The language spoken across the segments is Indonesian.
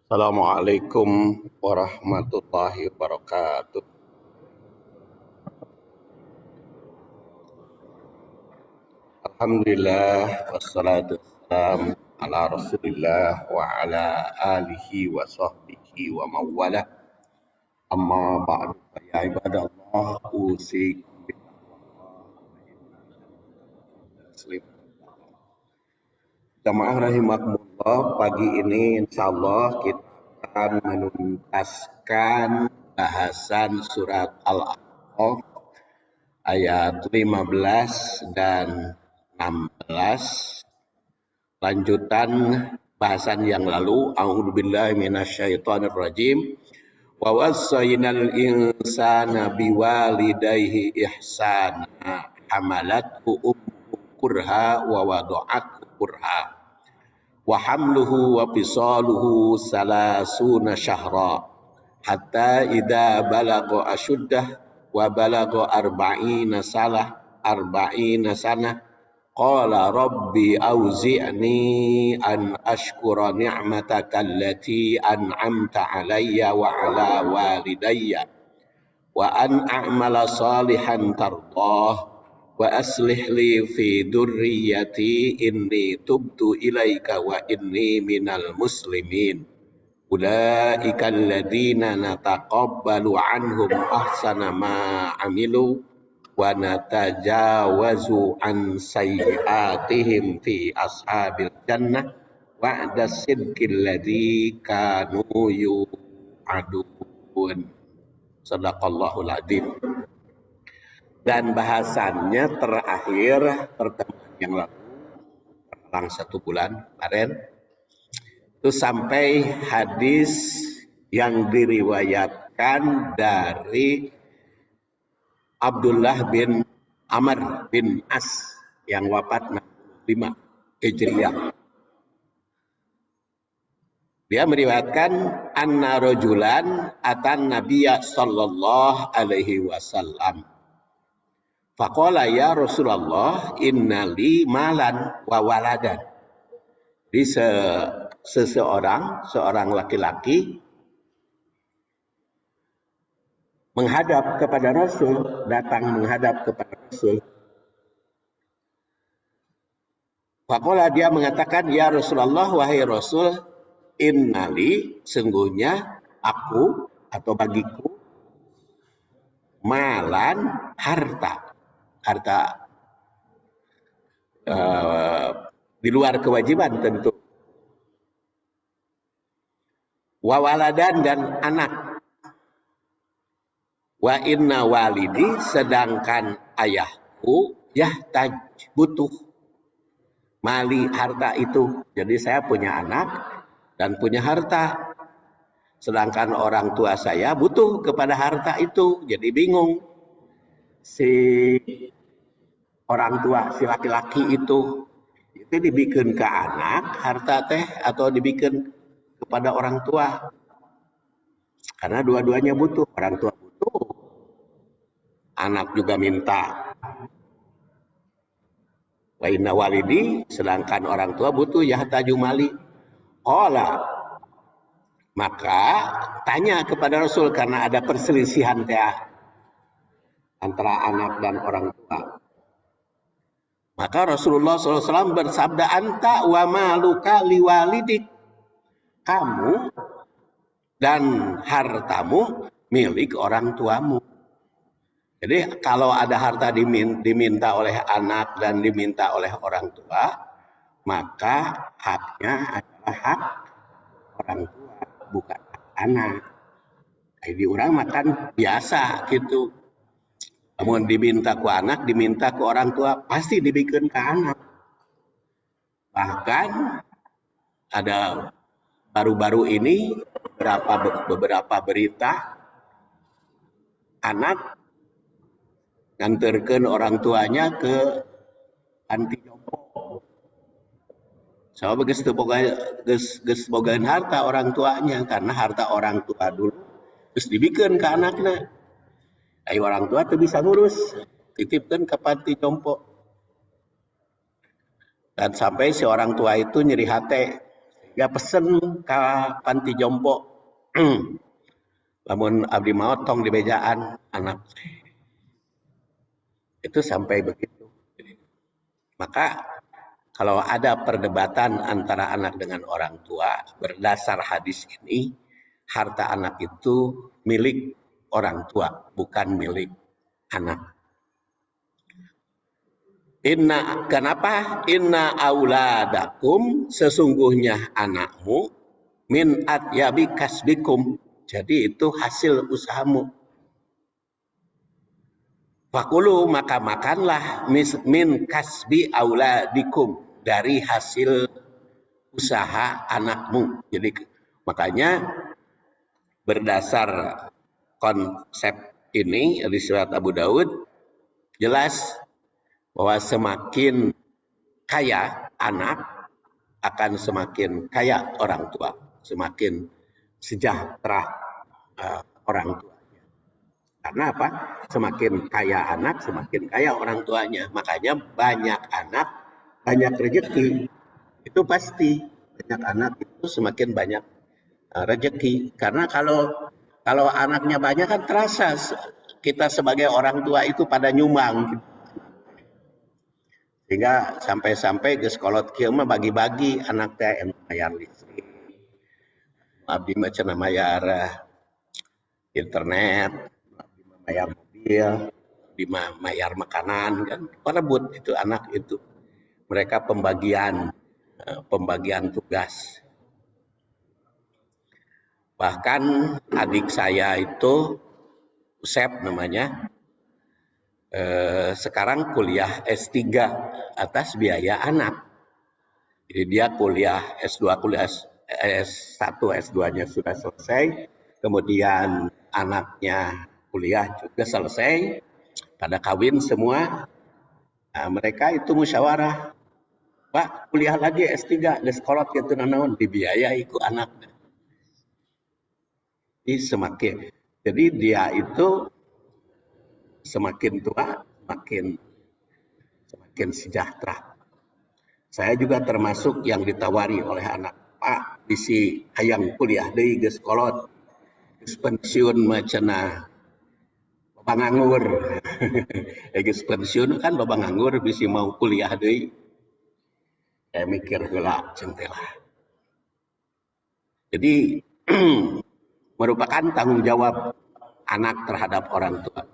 Assalamualaikum warahmatullahi wabarakatuh. Alhamdulillah wassalatu wassalamu ala Rasulillah wa ala alihi wa sahbihi wa mawala. Amma ba'du ya ibadallah usikum billahi. Jamaah rahimakumullah, pagi ini insyaallah kita akan menuntaskan bahasan surat Al-A'raf ayat 15 dan 16, lanjutan bahasan yang lalu. A'udzubillahi minasyaitonirrajim. Wa wassaynal insana biwalidayhi ihsana hamalathu ummuhu kurha wa wada'athu kurha wa hamluhu wa fisaluhu salasuna syahra hatta idza balagha ashuddah wa balagha arba'ina sana qala rabbi auzi'ni an ashkura ni'mataka allati an'amta alayya wa ala walidayya wa an a'mala salihan tardah wa aslih li fi dzurriyyati inni tubtu ilaika wa inni minal muslimin. Ulaika alladziina nataqabbalu anhum ahsana ma amilu wa natajawazu an sayyi'atihim fi ashabil jannah wa'da sidqil ladzi kanu yu'adun. Shadaqallahul adzim. Dan bahasannya terakhir pertemuan yang lalu, selang 1 bulan kemarin, itu sampai hadis yang diriwayatkan dari Abdullah bin Amr bin As yang wafat 65 Hijriah. Dia meriwayatkan anna rajulan atan nabiyya sallallahu alaihi wasallam faqala ya Rasulullah innali malan wa waladan. Di seorang laki-laki menghadap kepada Rasul, datang menghadap kepada Rasul. Faqala, dia mengatakan, ya Rasulullah, wahai Rasul, innali, sungguhnya aku atau bagiku, malan, harta di luar kewajiban tentu, wa waladan, dan anak, wa inna walidi, sedangkan ayahku yahtaj, butuh mali, harta itu. Jadi saya punya anak dan punya harta, sedangkan orang tua saya butuh kepada harta itu. Jadi bingung si orang tua, si laki-laki itu dibikin ke anak harta teh atau dibikin kepada orang tua, karena dua-duanya butuh. Orang tua butuh, anak juga minta. Wa inna walidi, sedangkan orang tua butuh, yahtaju mali. Qala, maka tanya kepada Rasul, karena ada perselisihan teh antara anak dan orang tua. Maka Rasulullah SAW bersabda, anta wa maluka liwalidik, kamu dan hartamu milik orang tuamu. Jadi kalau ada harta diminta oleh anak dan diminta oleh orang tua, maka haknya adalah hak orang tua, bukan hak anak. Jadi orang makan biasa gitu. Namun diminta ke anak, diminta ke orang tua, pasti dibikin ke anak. Bahkan ada baru-baru ini beberapa berita, anak nganterkeun orang tuanya ke panti jompo. So geus teu bogaeun harta orang tuanya, karena harta orang tua dulu terus dibikeun ke anakna. Ai orang tua tuh bisa ngurus, titipkan ke panti jompo. Dan sampai si orang tua itu nyeri hati, gak pesen ke panti jompo. Lamun abdi maot tong di bejaan anak. Itu sampai begitu. Maka kalau ada perdebatan antara anak dengan orang tua, berdasar hadis ini, harta anak itu milik orang tua, bukan milik anak. Kenapa? Inna auladakum, sesungguhnya anakmu, min atyabi kasbikum. Jadi itu hasil usahamu. Fakulu, maka makanlah min kasbi auladikum, dari hasil usaha anakmu. Jadi makanya berdasar konsep ini di surat Abu Daud jelas bahwa semakin kaya anak akan semakin kaya orang tua, semakin sejahtera orang tua. Karena apa? Semakin kaya anak, semakin kaya orang tuanya. Makanya banyak anak, banyak rezeki. Itu pasti. Banyak anak itu semakin banyak rezeki. Karena kalau anaknya banyak kan terasa kita sebagai orang tua itu pada nyumbang. Sehingga sampai-sampai ke sekolot kieu mah bagi-bagi anak teh anu bayar listrik. Abdi mah cenah bayar internet, bayar mobil, bayar makanan kan perebut itu anak itu. Mereka pembagian tugas. Bahkan adik saya itu Usep namanya, sekarang kuliah S3 atas biaya anak. Jadi dia kuliah S2, kuliah S1, S2-nya sudah selesai, kemudian anaknya kuliah juga selesai, pada kawin semua. Nah, mereka itu musyawarah, Pak kuliah lagi S3 geus kolot kitu naon dibiayai ku anaknya. Jadi dia itu semakin tua semakin sejahtera. Saya juga termasuk yang ditawari oleh anak, Pak bisi hayang kuliah deui geus kolot, geus pensiun mah cenah nganggur. Geus pensiun kan bapak nganggur bisi mau kuliah deui. Saya mikir heula ceung teh lah. Jadi merupakan tanggung jawab anak terhadap orang tua.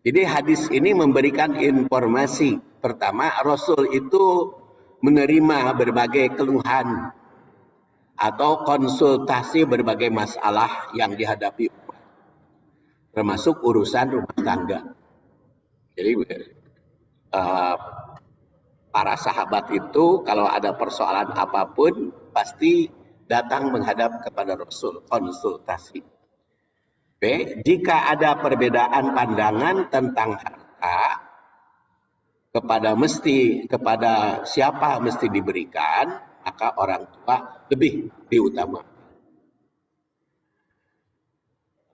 Jadi hadis ini memberikan informasi. Pertama, Rasul itu menerima berbagai keluhan atau konsultasi berbagai masalah yang dihadapi umat, termasuk urusan rumah tangga. Jadi para sahabat itu kalau ada persoalan apapun pasti datang menghadap kepada Rasul, konsultasi. B. Jika ada perbedaan pandangan tentang harta, kepada siapa mesti diberikan, maka orang tua lebih diutamakan.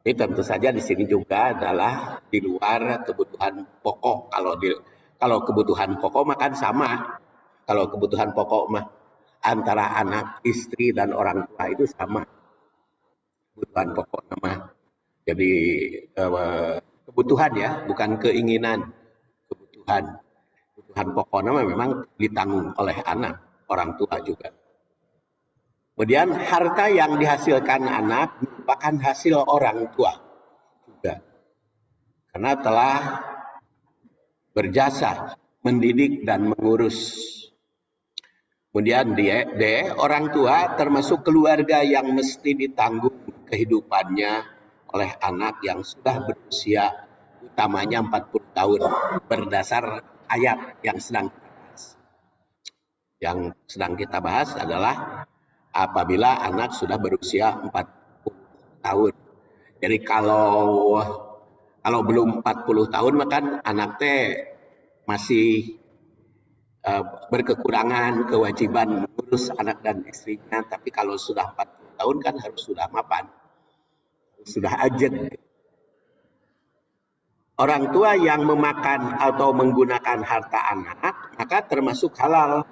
Ini tentu saja di sini juga adalah di luar kebutuhan pokok. Kalau kebutuhan pokok makan sama. Kalau kebutuhan pokok mah antara anak, istri dan orang tua itu sama. Kebutuhan pokok nama. Jadi kebutuhan ya, bukan keinginan. Kebutuhan pokok nama memang ditanggung oleh anak, orang tua juga. Kemudian harta yang dihasilkan anak merupakan hasil orang tua juga. Karena telah berjasa mendidik dan mengurus. Kemudian D, orang tua termasuk keluarga yang mesti ditanggung kehidupannya oleh anak yang sudah berusia utamanya 40 tahun berdasar ayat yang sedang kita bahas. Yang sedang kita bahas adalah apabila anak sudah berusia 40 tahun. Jadi kalau belum 40 tahun maka anak teh masih berkekurangan kewajiban mengurus anak dan istrinya, tapi kalau sudah 40 tahun kan harus sudah mapan. Sudah ajeng. Orang tua yang memakan atau menggunakan harta anak maka termasuk halal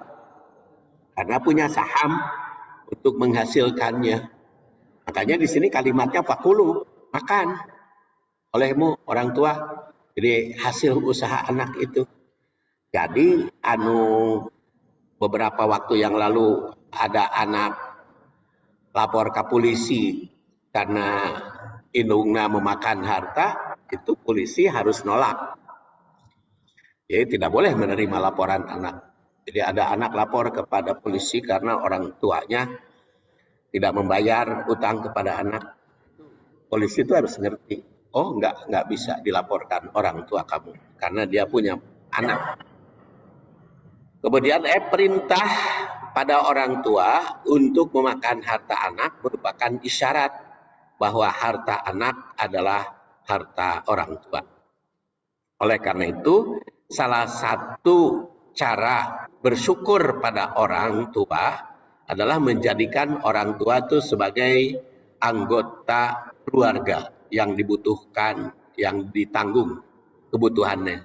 karena punya saham untuk menghasilkannya. Makanya di sini kalimatnya fakulu, makan olehmu orang tua. Jadi hasil usaha anak itu. Jadi beberapa waktu yang lalu ada anak lapor ke polisi karena indungna memakan harta, itu polisi harus nolak. Jadi tidak boleh menerima laporan anak. Jadi ada anak lapor kepada polisi karena orang tuanya tidak membayar utang kepada anak. Polisi itu harus ngerti. Oh, enggak bisa dilaporkan orang tua kamu karena dia punya anak. Kemudian perintah pada orang tua untuk memakan harta anak merupakan isyarat bahwa harta anak adalah harta orang tua. Oleh karena itu, salah satu cara bersyukur pada orang tua adalah menjadikan orang tua itu sebagai anggota keluarga yang dibutuhkan, yang ditanggung kebutuhannya.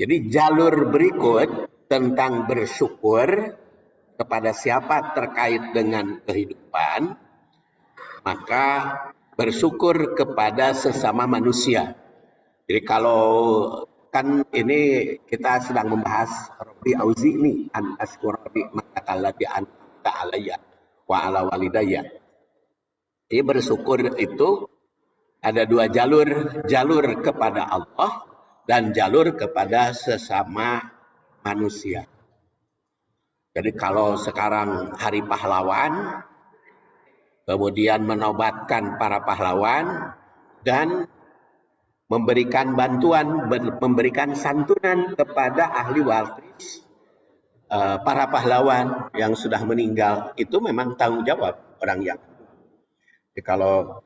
Jadi jalur berikut tentang bersyukur kepada siapa terkait dengan kehidupan, maka bersyukur kepada sesama manusia. Jadi kalau kan ini kita sedang membahas Rabbi auzi'ni an ashkura ni'matallati an'amta alayya wa ala walidayya. Jadi bersyukur itu ada dua jalur, jalur kepada Allah dan jalur kepada sesama manusia. Jadi kalau sekarang hari pahlawan, kemudian menobatkan para pahlawan dan memberikan bantuan, memberikan santunan kepada ahli waris para pahlawan yang sudah meninggal, itu memang tanggung jawab orang yang. Jadi kalau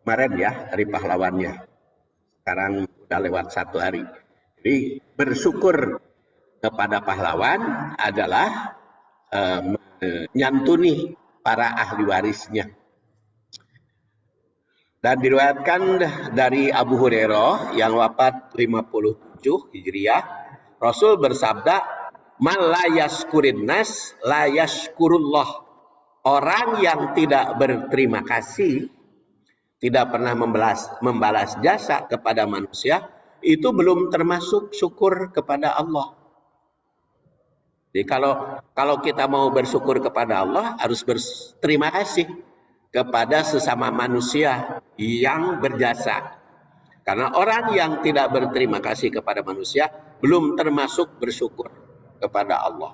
kemarin ya hari pahlawannya, sekarang udah lewat 1 hari. Jadi bersyukur kepada pahlawan adalah menyantuni para ahli warisnya. Dan diriwayatkan dari Abu Hurairah yang wafat 57 Hijriah, Rasul bersabda, "Man la yashkurin nas la yashkurullah." Orang yang tidak berterima kasih, tidak pernah membalas jasa kepada manusia, itu belum termasuk syukur kepada Allah. Jadi kalau kita mau bersyukur kepada Allah, harus berterima kasih kepada sesama manusia yang berjasa. Karena orang yang tidak berterima kasih kepada manusia belum termasuk bersyukur kepada Allah.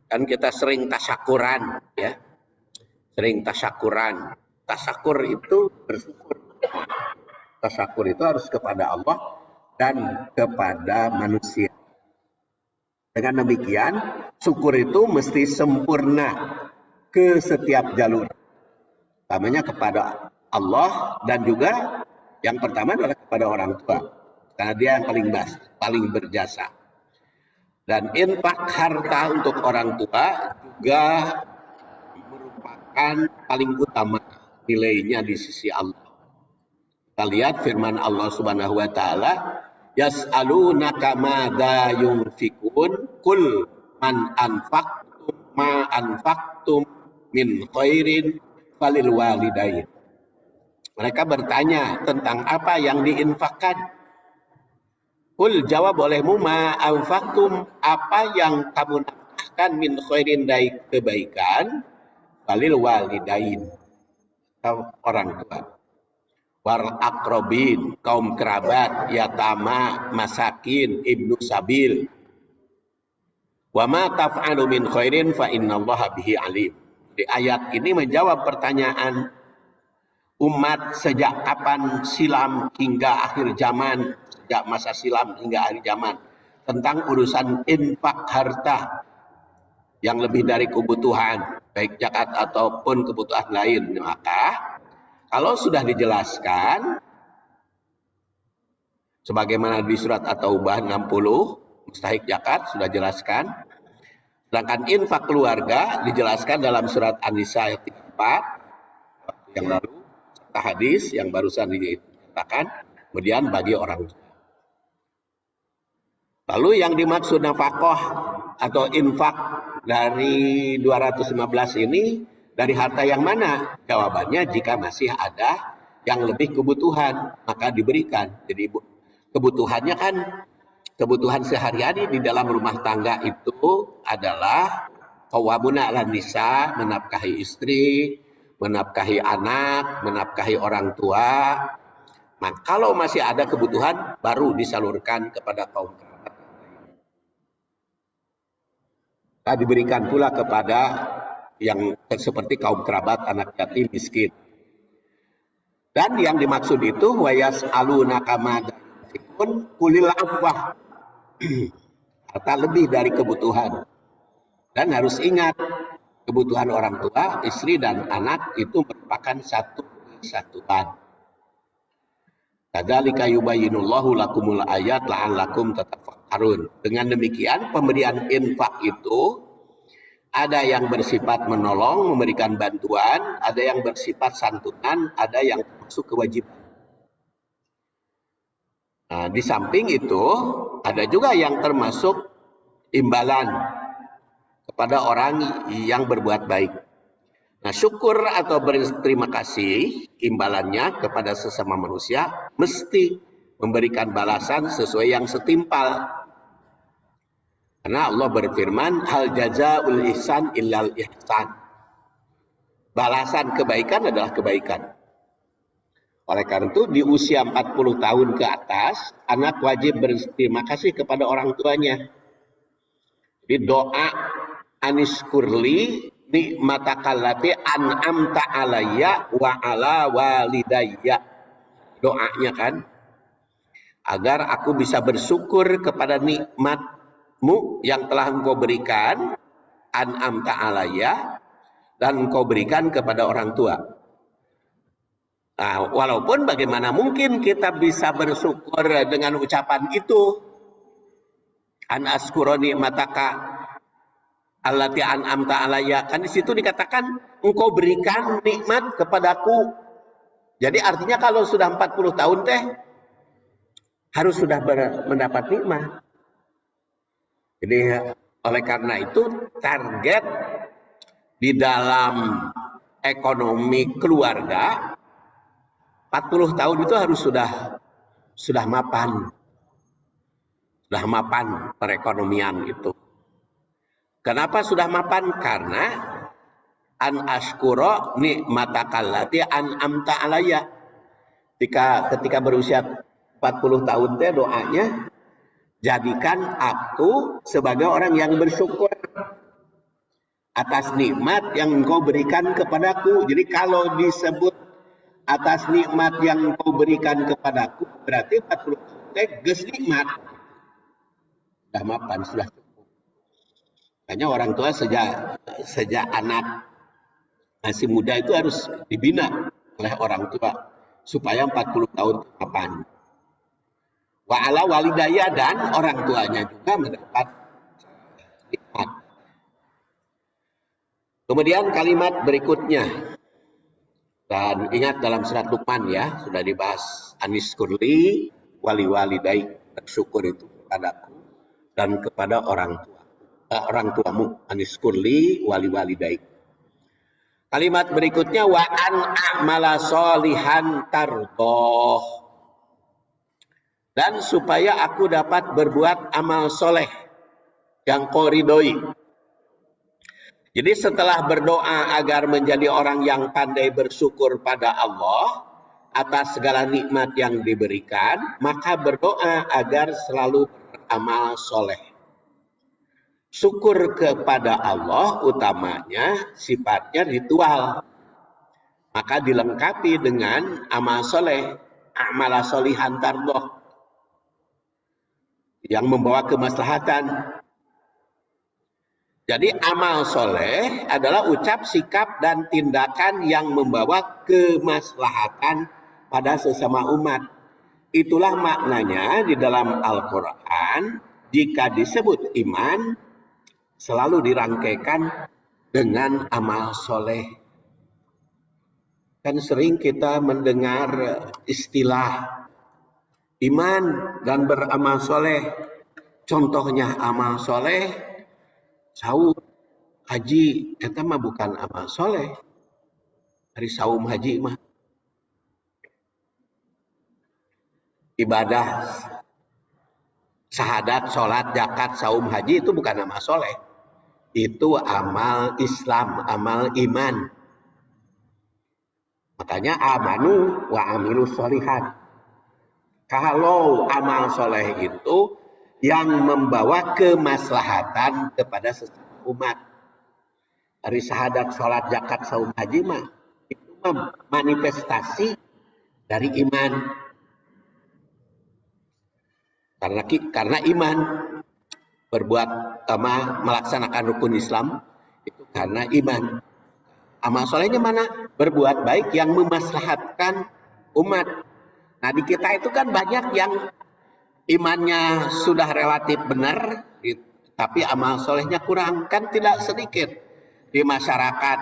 Kan kita sering tasyakuran, ya. Sering tasyakuran. Tasyakur itu bersyukur. Tasyakur itu harus kepada Allah dan kepada manusia. Dengan demikian, syukur itu mesti sempurna ke setiap jalur. Pertamanya kepada Allah dan juga yang pertama adalah kepada orang tua. Karena dia yang paling berjasa. Dan infak harta untuk orang tua juga merupakan paling utama nilainya di sisi Allah. Kita lihat firman Allah Subhanahu wa taala, "Yas'alunaka madza yunfikun qul man anfaqtum ma anfaqtum min khairin falil walidain." Mereka bertanya tentang apa yang diinfakkan. Kul, jawab olehmu, ma anfaqtum, apa yang kamu nafkahkan min khairin, dari kebaikan, falil walidain, orang tua, war akrobin, kaum kerabat, yatama, masakin, ibnu sabil, wa ma taf'alu min khairin fa innallaha bihi alim. Di ayat ini menjawab pertanyaan umat sejak kapan silam hingga akhir zaman, sejak masa silam hingga akhir zaman, tentang urusan infak harta yang lebih dari kebutuhan, baik zakat ataupun kebutuhan lain. Maka kalau sudah dijelaskan sebagaimana di surat At-Taubah 60, mustahik zakat sudah jelaskan. Sedangkan infak keluarga dijelaskan dalam surat An-Nisa ayat 34 yang lalu, serta hadis yang barusan dikatakan, kemudian bagi orang tua. Lalu yang dimaksud nafkah atau infak dari 215 ini dari harta yang mana? Jawabannya jika masih ada yang lebih kebutuhan maka diberikan. Jadi kebutuhannya kan kebutuhan sehari-hari di dalam rumah tangga itu adalah qawwamuna 'alan nisa, menafkahi istri, menafkahi anak, menafkahi orang tua. Nah, kalau masih ada kebutuhan baru disalurkan kepada kaum kerabat. Nah, diberikan pula kepada yang seperti kaum kerabat, anak yatim, miskin. Dan yang dimaksud itu wayas alunaka madun kulil afwah. Harta lebih dari kebutuhan. Dan harus ingat kebutuhan orang tua, istri dan anak itu merupakan satu kesatuan. Kadzalika yubayyinullahu lakumul ayat la'allakum tatafakkarun. Dengan demikian pemberian infak itu ada yang bersifat menolong, memberikan bantuan, ada yang bersifat santunan, ada yang termasuk kewajiban. Nah, di samping itu ada juga yang termasuk imbalan kepada orang yang berbuat baik. Nah, syukur atau berterima kasih imbalannya kepada sesama manusia mesti memberikan balasan sesuai yang setimpal. Karena Allah berfirman, hal jazaul ihsan illal ihsan. Balasan kebaikan adalah kebaikan. Oleh karena itu di usia 40 tahun ke atas, anak wajib berterima kasih kepada orang tuanya. Jadi doa aniskurli nikmatakallati an'amta alayya wa ala walidayya. Doanya kan, agar aku bisa bersyukur kepada nikmatmu yang telah engkau berikan, an'amta alayya, dan engkau berikan kepada orang tua. Nah, walaupun bagaimana mungkin kita bisa bersyukur dengan ucapan itu, an askuro nikmataka allati an'amta alayya, kan di situ dikatakan engkau berikan nikmat kepadaku. Jadi artinya kalau sudah 40 tahun teh harus sudah mendapat nikmat. Jadi oleh karena itu target di dalam ekonomi keluarga 40 tahun itu harus sudah mapan. Sudah mapan perekonomian itu. Kenapa sudah mapan? Karena an askuro nikmatakallati an'amta alayya. Ketika berusia 40 tahun teh doanya, jadikan aku sebagai orang yang bersyukur atas nikmat yang engkau berikan kepadaku. Jadi kalau disebut atas nikmat yang engkau berikan kepadaku, berarti 40 tahun teh geus nikmat. Sudah mapan, sudah cukup. Makanya orang tua sejak anak masih muda itu harus dibina oleh orang tua supaya 40 tahun mapan. Wa ala walidayya, dan orang tuanya juga mendapat nikmat. Kemudian kalimat berikutnya, dan ingat dalam surat Luqman ya, sudah dibahas aniskurli wali walidai, bersyukur itu kepadaku dan kepada orang tuamu, aniskurli wali walidai. Kalimat berikutnya wa an a'mala sholihan tardoh, dan supaya aku dapat berbuat amal soleh yang kau ridhoi. Jadi setelah berdoa agar menjadi orang yang pandai bersyukur pada Allah atas segala nikmat yang diberikan, maka berdoa agar selalu beramal soleh. Syukur kepada Allah utamanya sifatnya ritual, maka dilengkapi dengan amal soleh, amala solihan tardoh, yang membawa kemaslahatan. Jadi amal soleh adalah ucap, sikap, dan tindakan yang membawa kemaslahatan pada sesama umat. Itulah maknanya di dalam Al-Quran, jika disebut iman, selalu dirangkaikan dengan amal soleh. Kan sering kita mendengar istilah iman dan beramal soleh. Contohnya amal soleh, saum, haji, itu mah bukan amal soleh. Hari saum haji mah ibadah syahadat, sholat, zakat, saum, haji itu bukan amal soleh. Itu amal Islam, amal iman. Makanya amanu wa amilu sholihat. Kalau amal soleh itu yang membawa kemaslahatan kepada sesama umat. Dari syahadat, sholat, zakat, saum, haji mah itu manifestasi dari iman. Karena iman berbuat melaksanakan rukun Islam itu karena iman. Amal solehnya mana? Berbuat baik yang memaslahatkan umat. Nah di kita itu kan banyak yang imannya sudah relatif benar, tapi amal solehnya kurang. Kan tidak sedikit di masyarakat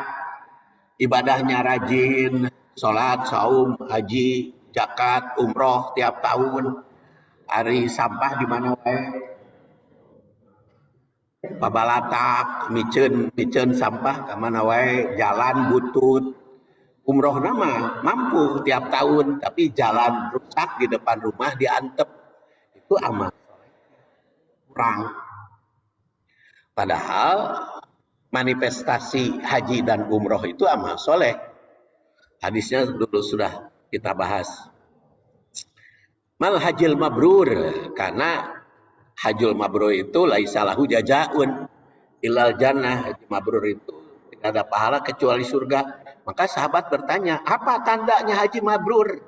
ibadahnya rajin, sholat, saum, haji, zakat, umroh tiap tahun, hari sampah di mana wae, babalatak, micen sampah ke mana wae, jalan butut. Umroh nama mampu tiap tahun, tapi jalan rusak di depan rumah diantep. Itu amal kurang. Padahal manifestasi haji dan umroh itu amal soleh. Hadisnya dulu sudah kita bahas. Mal hajil mabrur, karena hajul mabrur itu laisa lahu jazaun ilal jannah. Haji mabrur itu tidak ada pahala kecuali surga. Maka sahabat bertanya, apa tandanya haji mabrur?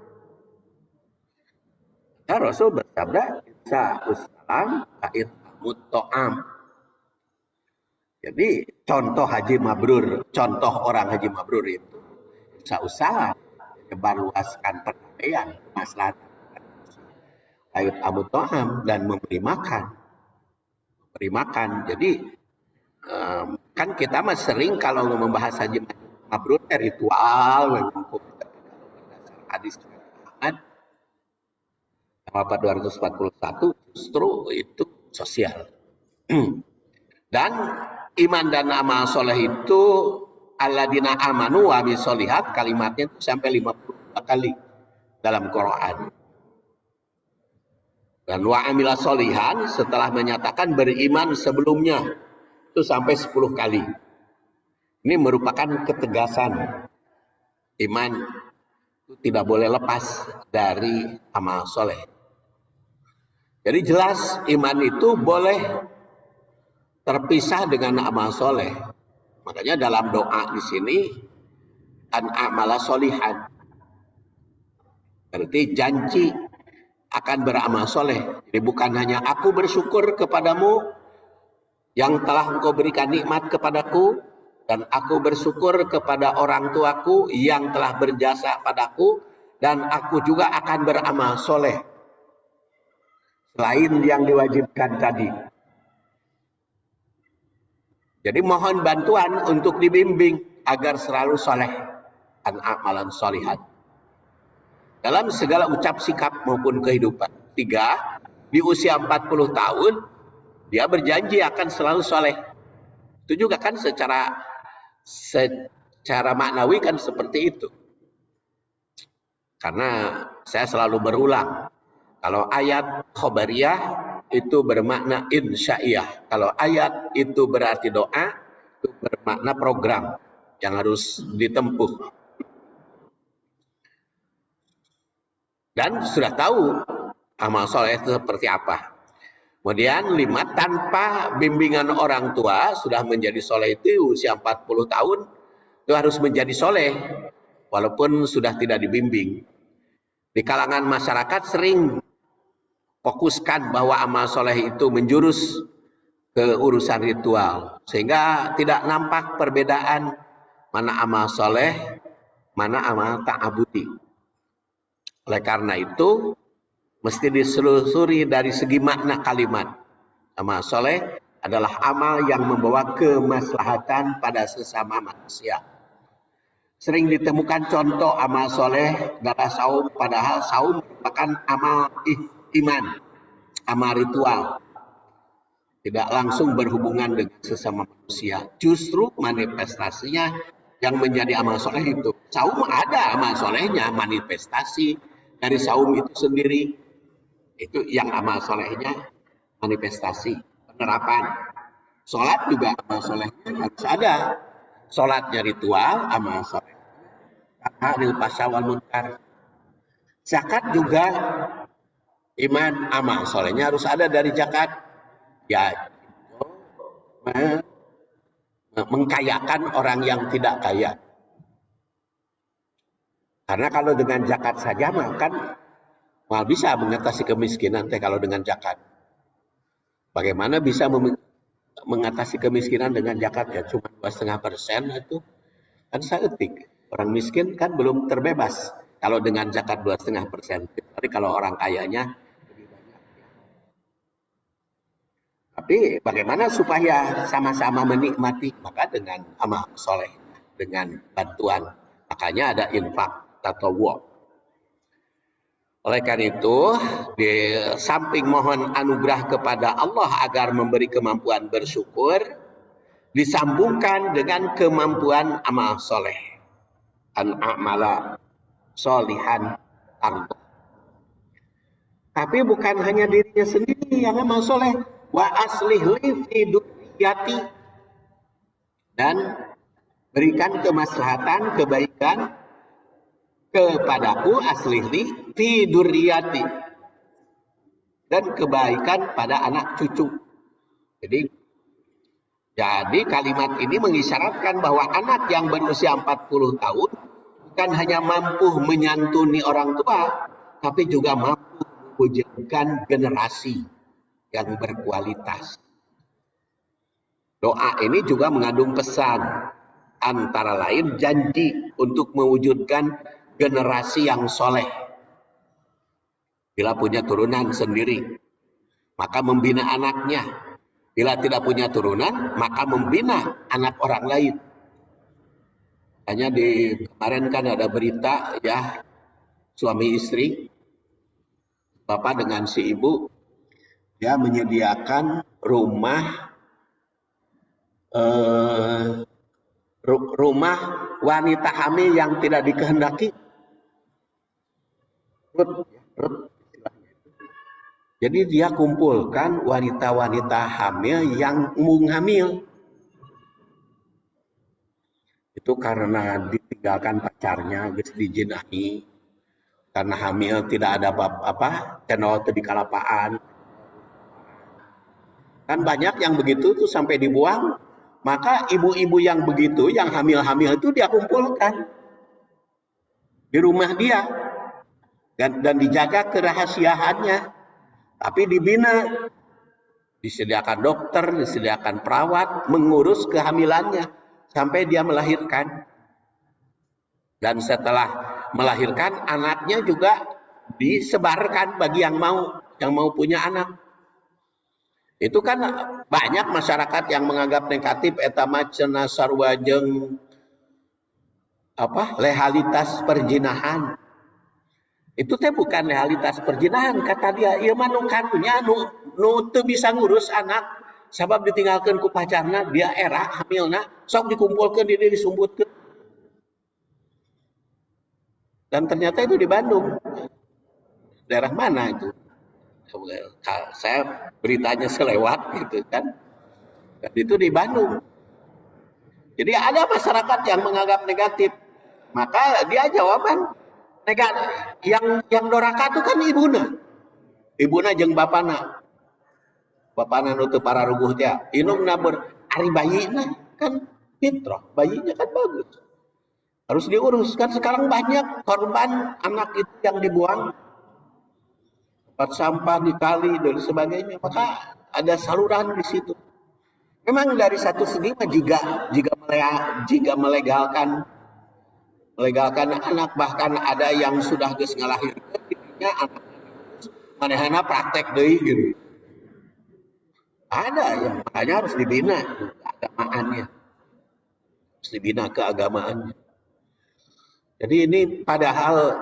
Ya, Rasul bersabda, Sa'ussalam kait mutto'am. Jadi contoh haji mabrur, contoh orang haji mabrur itu Sa'ussalam, menyebarluaskan perdamaian, kemaslahatan, kait mutto'am, dan memberi makan. Jadi kan kita mah sering kalau membahas haji mabrur ritual berdasar hadis Ahmad 241 justru itu sosial. Dan iman dan amal soleh itu alladzina amanu wa amilus sholihat, kalimatnya itu sampai 52 kali dalam Quran. Dan wa amilus sholihan setelah menyatakan beriman sebelumnya itu sampai 10 kali. Ini merupakan ketegasan iman itu tidak boleh lepas dari amal soleh. Jadi jelas iman itu boleh terpisah dengan amal soleh. Makanya dalam doa di sini an amala solihan, berarti janji akan beramal soleh. Jadi bukan hanya aku bersyukur kepadamu yang telah engkau berikan nikmat kepadaku, dan aku bersyukur kepada orang tuaku yang telah berjasa padaku, dan aku juga akan beramal soleh selain yang diwajibkan tadi. Jadi mohon bantuan untuk dibimbing agar selalu soleh dan amalan solihat dalam segala ucap sikap maupun kehidupan. 3, di usia 40 tahun dia berjanji akan selalu soleh. Itu juga kan secara maknawi kan seperti itu. Karena saya selalu berulang, kalau ayat khobariyah itu bermakna insya'iyah. Kalau ayat itu berarti doa, itu bermakna program yang harus ditempuh. Dan sudah tahu amal soleh itu seperti apa. Kemudian 5, tanpa bimbingan orang tua sudah menjadi soleh itu usia 40 tahun itu harus menjadi soleh walaupun sudah tidak dibimbing. Di kalangan masyarakat sering fokuskan bahwa amal soleh itu menjurus ke urusan ritual, sehingga tidak nampak perbedaan mana amal soleh, mana amal ta'abudi. Oleh karena itu mesti diselusuri dari segi makna kalimat. Amal soleh adalah amal yang membawa kemaslahatan pada sesama manusia. Sering ditemukan contoh amal soleh dalam saum, padahal saum merupakan amal iman, amal ritual. tidak langsung berhubungan dengan sesama manusia. Justru manifestasinya yang menjadi amal soleh itu. Saum ada amal solehnya, manifestasi dari saum itu sendiri. Itu yang amal solehnya, manifestasi, penerapan. Sholat juga amal solehnya harus ada. Sholatnya ritual, amal soleh. Anil pasya wal munkar. Zakat juga iman, amal solehnya harus ada dari zakat. Ya, mengkayakan orang yang tidak kaya. Karena kalau dengan zakat saja makan mal bisa mengatasi kemiskinan kalau dengan zakat. Bagaimana bisa mengatasi kemiskinan dengan zakat ya cuma 2,5% itu kan seetik. Orang miskin kan belum terbebas kalau dengan zakat 2,5%. Tapi kalau orang kayanya lebih banyak. Tapi bagaimana supaya sama-sama menikmati? Maka dengan amal soleh, dengan bantuan. Makanya ada infak tatawwu. Oleh karena itu, di samping mohon anugerah kepada Allah agar memberi kemampuan bersyukur, disambungkan dengan kemampuan amal soleh. An a'mala solihan ardo. Tapi bukan hanya dirinya sendiri yang amal soleh. Wa aslih li fi dunyati. Dan berikan kemaslahatan, kebaikan kepadaku aslihli fi durriyati, dan kebaikan pada anak cucu. Jadi kalimat ini mengisyaratkan bahwa anak yang berusia 40 tahun bukan hanya mampu menyantuni orang tua, tapi juga mampu mewujudkan generasi yang berkualitas. Doa ini juga mengandung pesan, antara lain janji untuk mewujudkan generasi yang soleh. Bila punya turunan sendiri, maka membina anaknya. Bila tidak punya turunan, maka membina anak orang lain. Hanya kemarin kan ada berita ya, suami istri, bapak dengan si ibu, dia menyediakan rumah wanita hamil yang tidak dikehendaki. Jadi dia kumpulkan wanita-wanita hamil yang hamil. Itu karena ditinggalkan pacarnya, geus dijinahi. Karena hamil tidak ada channel di kalapaan. Kan banyak yang begitu tuh sampai dibuang. Maka ibu-ibu yang begitu, yang hamil-hamil itu dia kumpulkan di rumah dia. Dan dijaga kerahasiaannya. Tapi dibina, disediakan dokter, disediakan perawat, mengurus kehamilannya sampai dia melahirkan. Dan setelah melahirkan, anaknya juga disebarkan bagi yang mau punya anak. Itu kan banyak masyarakat yang menganggap negatif eta macena sarua jeung legalitas perjinahan. Itu teh bukan legalitas perjinahan, kata dia. Ieu mah nu karunya nu teu bisa ngurus anak sabab ditinggalkeun ku pacarna, dia era hamilna, sok dikumpulkeun disumbutkeun. Dan ternyata itu di Bandung. Daerah mana itu? Saya beritanya selewat gitu kan. Dan itu di Bandung. Jadi ada masyarakat yang menganggap negatif. Maka dia jawaban yang doraka itu kan ibuna jeung bapana nu teu pararuguh teh inungna ari bayina kan fitrah, bayinya kan bagus, harus diurus. Kan sekarang banyak korban anak itu yang dibuang tempat sampah di kali dan sebagainya. Maka ada saluran di situ. Memang dari satu segi mah jika melegalkan anak, bahkan ada yang sudah geus ngalahirkeun dirinya anak manehna praktek deui gitu. Ada yang makanya harus dibina keagamaannya. Harus dibina keagamaannya. Jadi ini padahal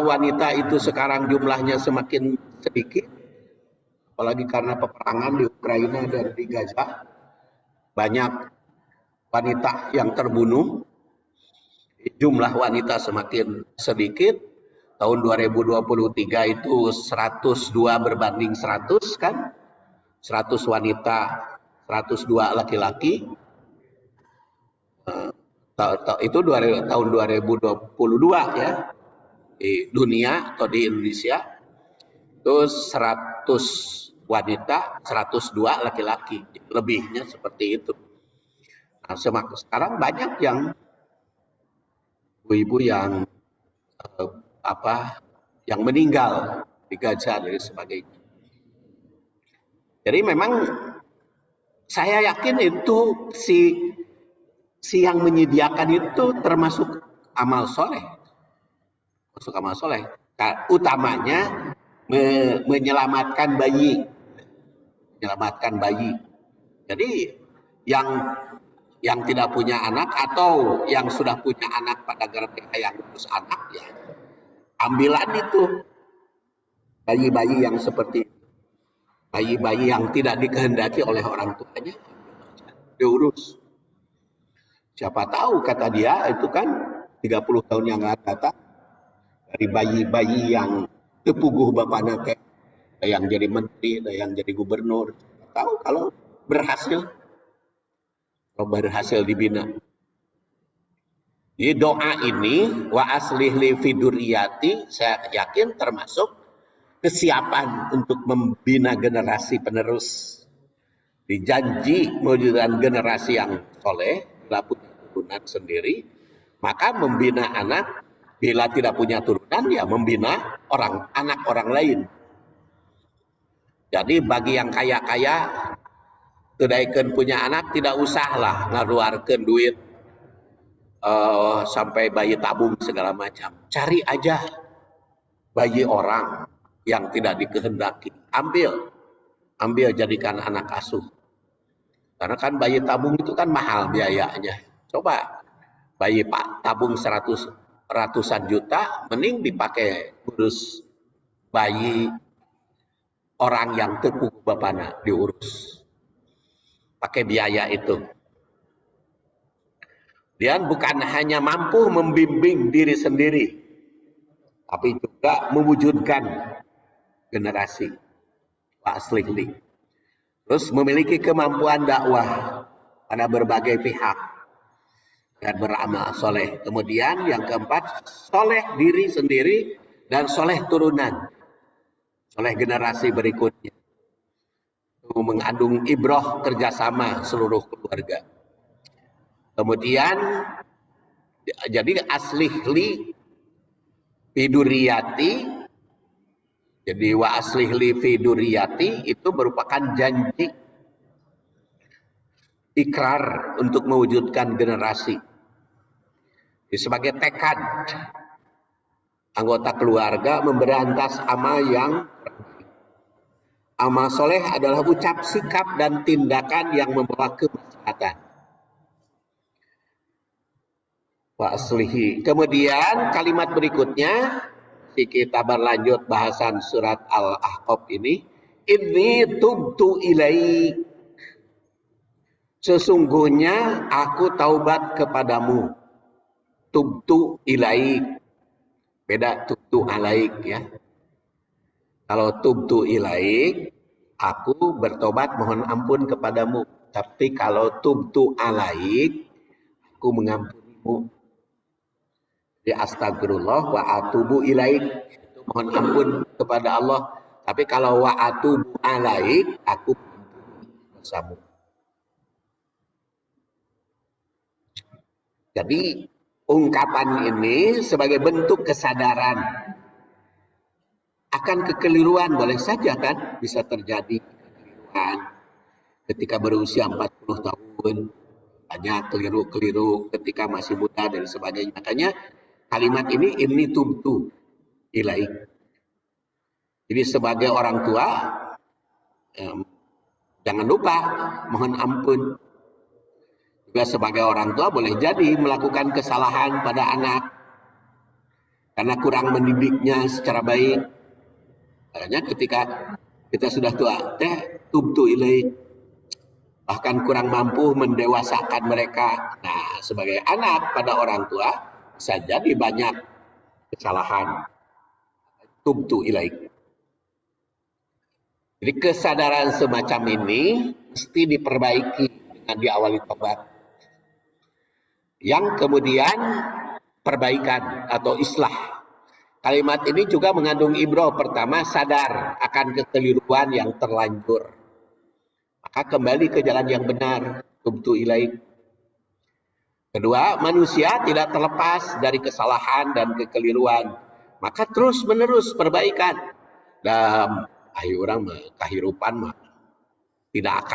wanita itu sekarang jumlahnya semakin sedikit, apalagi karena peperangan di Ukraina dan di Gaza, banyak wanita yang terbunuh, jumlah wanita semakin sedikit. Tahun 2023 itu 102 berbanding 100 kan, 100 wanita, 102 laki-laki. Itu tahun 2022 ya, di dunia atau di Indonesia itu 100 wanita, 102 laki-laki, lebihnya seperti itu. Nah, sekarang banyak yang ibu-ibu yang yang meninggal di Gaza dan sebagainya. Jadi memang saya yakin itu si yang menyediakan itu termasuk amal soleh, utamanya menyelamatkan bayi. Jadi yang tidak punya anak atau yang sudah punya anak pada gara-gara yang ngurus anak, ya ambilan itu bayi-bayi yang seperti bayi-bayi yang tidak dikehendaki oleh orang tuanya, diurus. Siapa tahu, kata dia, itu kan 30 tahun yang akan datang, dari bayi-bayi yang tepuguh bapaknya, kayak ada yang jadi menteri, ada yang jadi gubernur. Siapa tahu kalau berhasil dibina. Di doa ini, wa aslih li fiduriyati, saya yakin termasuk kesiapan untuk membina generasi penerus. Dijanji mewujudkan generasi yang soleh, bila punya turunan sendiri, maka membina anak, bila tidak punya turunan, ya membina anak orang lain. Jadi bagi yang kaya-kaya, kedaikan punya anak, tidak usahlah ngaluarkan duit sampai bayi tabung segala macam. Cari aja bayi orang yang tidak dikehendaki, ambil jadikan anak asuh. Karena kan bayi tabung itu kan mahal biayanya. Coba bayi tabung ratusan juta, mending dipakai urus bayi orang yang tepuh bapana, diurus pakai biaya itu. Dia bukan hanya mampu membimbing diri sendiri, tapi juga mewujudkan generasi aslih. Terus memiliki kemampuan dakwah pada berbagai pihak dan beramal soleh. Kemudian yang keempat, soleh diri sendiri dan soleh turunan, soleh generasi berikutnya. Itu mengandung ibrah kerjasama seluruh keluarga. Kemudian jadi aslih li fiduriyati. Jadi wa aslih li fiduriyati itu merupakan janji, ikrar untuk mewujudkan generasi. Jadi sebagai tekad anggota keluarga memberantas amal soleh adalah ucap, sikap, dan tindakan yang membawa kemaslahatan. Wa aslihi. Kemudian kalimat berikutnya, kita berlanjut bahasan surat Al-Ahqaf ini. Inni tubtu ilaik. Sesungguhnya aku taubat kepadamu. Tubtu ilaik. Beda tubtu alaik ya. Kalau tubtu ilaik, aku bertobat mohon ampun kepadamu. Tapi kalau tubtu alaik, aku mengampunimu. Ya astagfirullah wa atubu ilaik, itu mohon ampun kepada Allah. Tapi kalau wa atubu alaik, aku bersama. Jadi ungkapan ini sebagai bentuk kesadaran akan kekeliruan. Boleh saja kan bisa terjadi kekeliruan ketika berusia 40 tahun, banyak keliru-keliru ketika masih muda dan sebagainya. Makanya kalimat ini tubtu ilaik. Jadi sebagai orang tua, jangan lupa mohon ampun. Juga sebagai orang tua boleh jadi melakukan kesalahan pada anak karena kurang mendidiknya secara baik. Makanya ketika kita sudah tua, tubtu ilaik, bahkan kurang mampu mendewasakan mereka. Nah, sebagai anak pada orang tua bisa jadi banyak kesalahan. Tubtu ilaik. Jadi kesadaran semacam ini mesti diperbaiki dengan diawali tobat. Yang kemudian perbaikan atau islah. Kalimat ini juga mengandung ibrah. Pertama, sadar akan kekeliruan yang terlanjur. Maka kembali ke jalan yang benar. Tubtu ilaik. Kedua, manusia tidak terlepas dari kesalahan dan kekeliruan. Maka terus menerus perbaikan. Dan akhir orang kehidupan mah tidak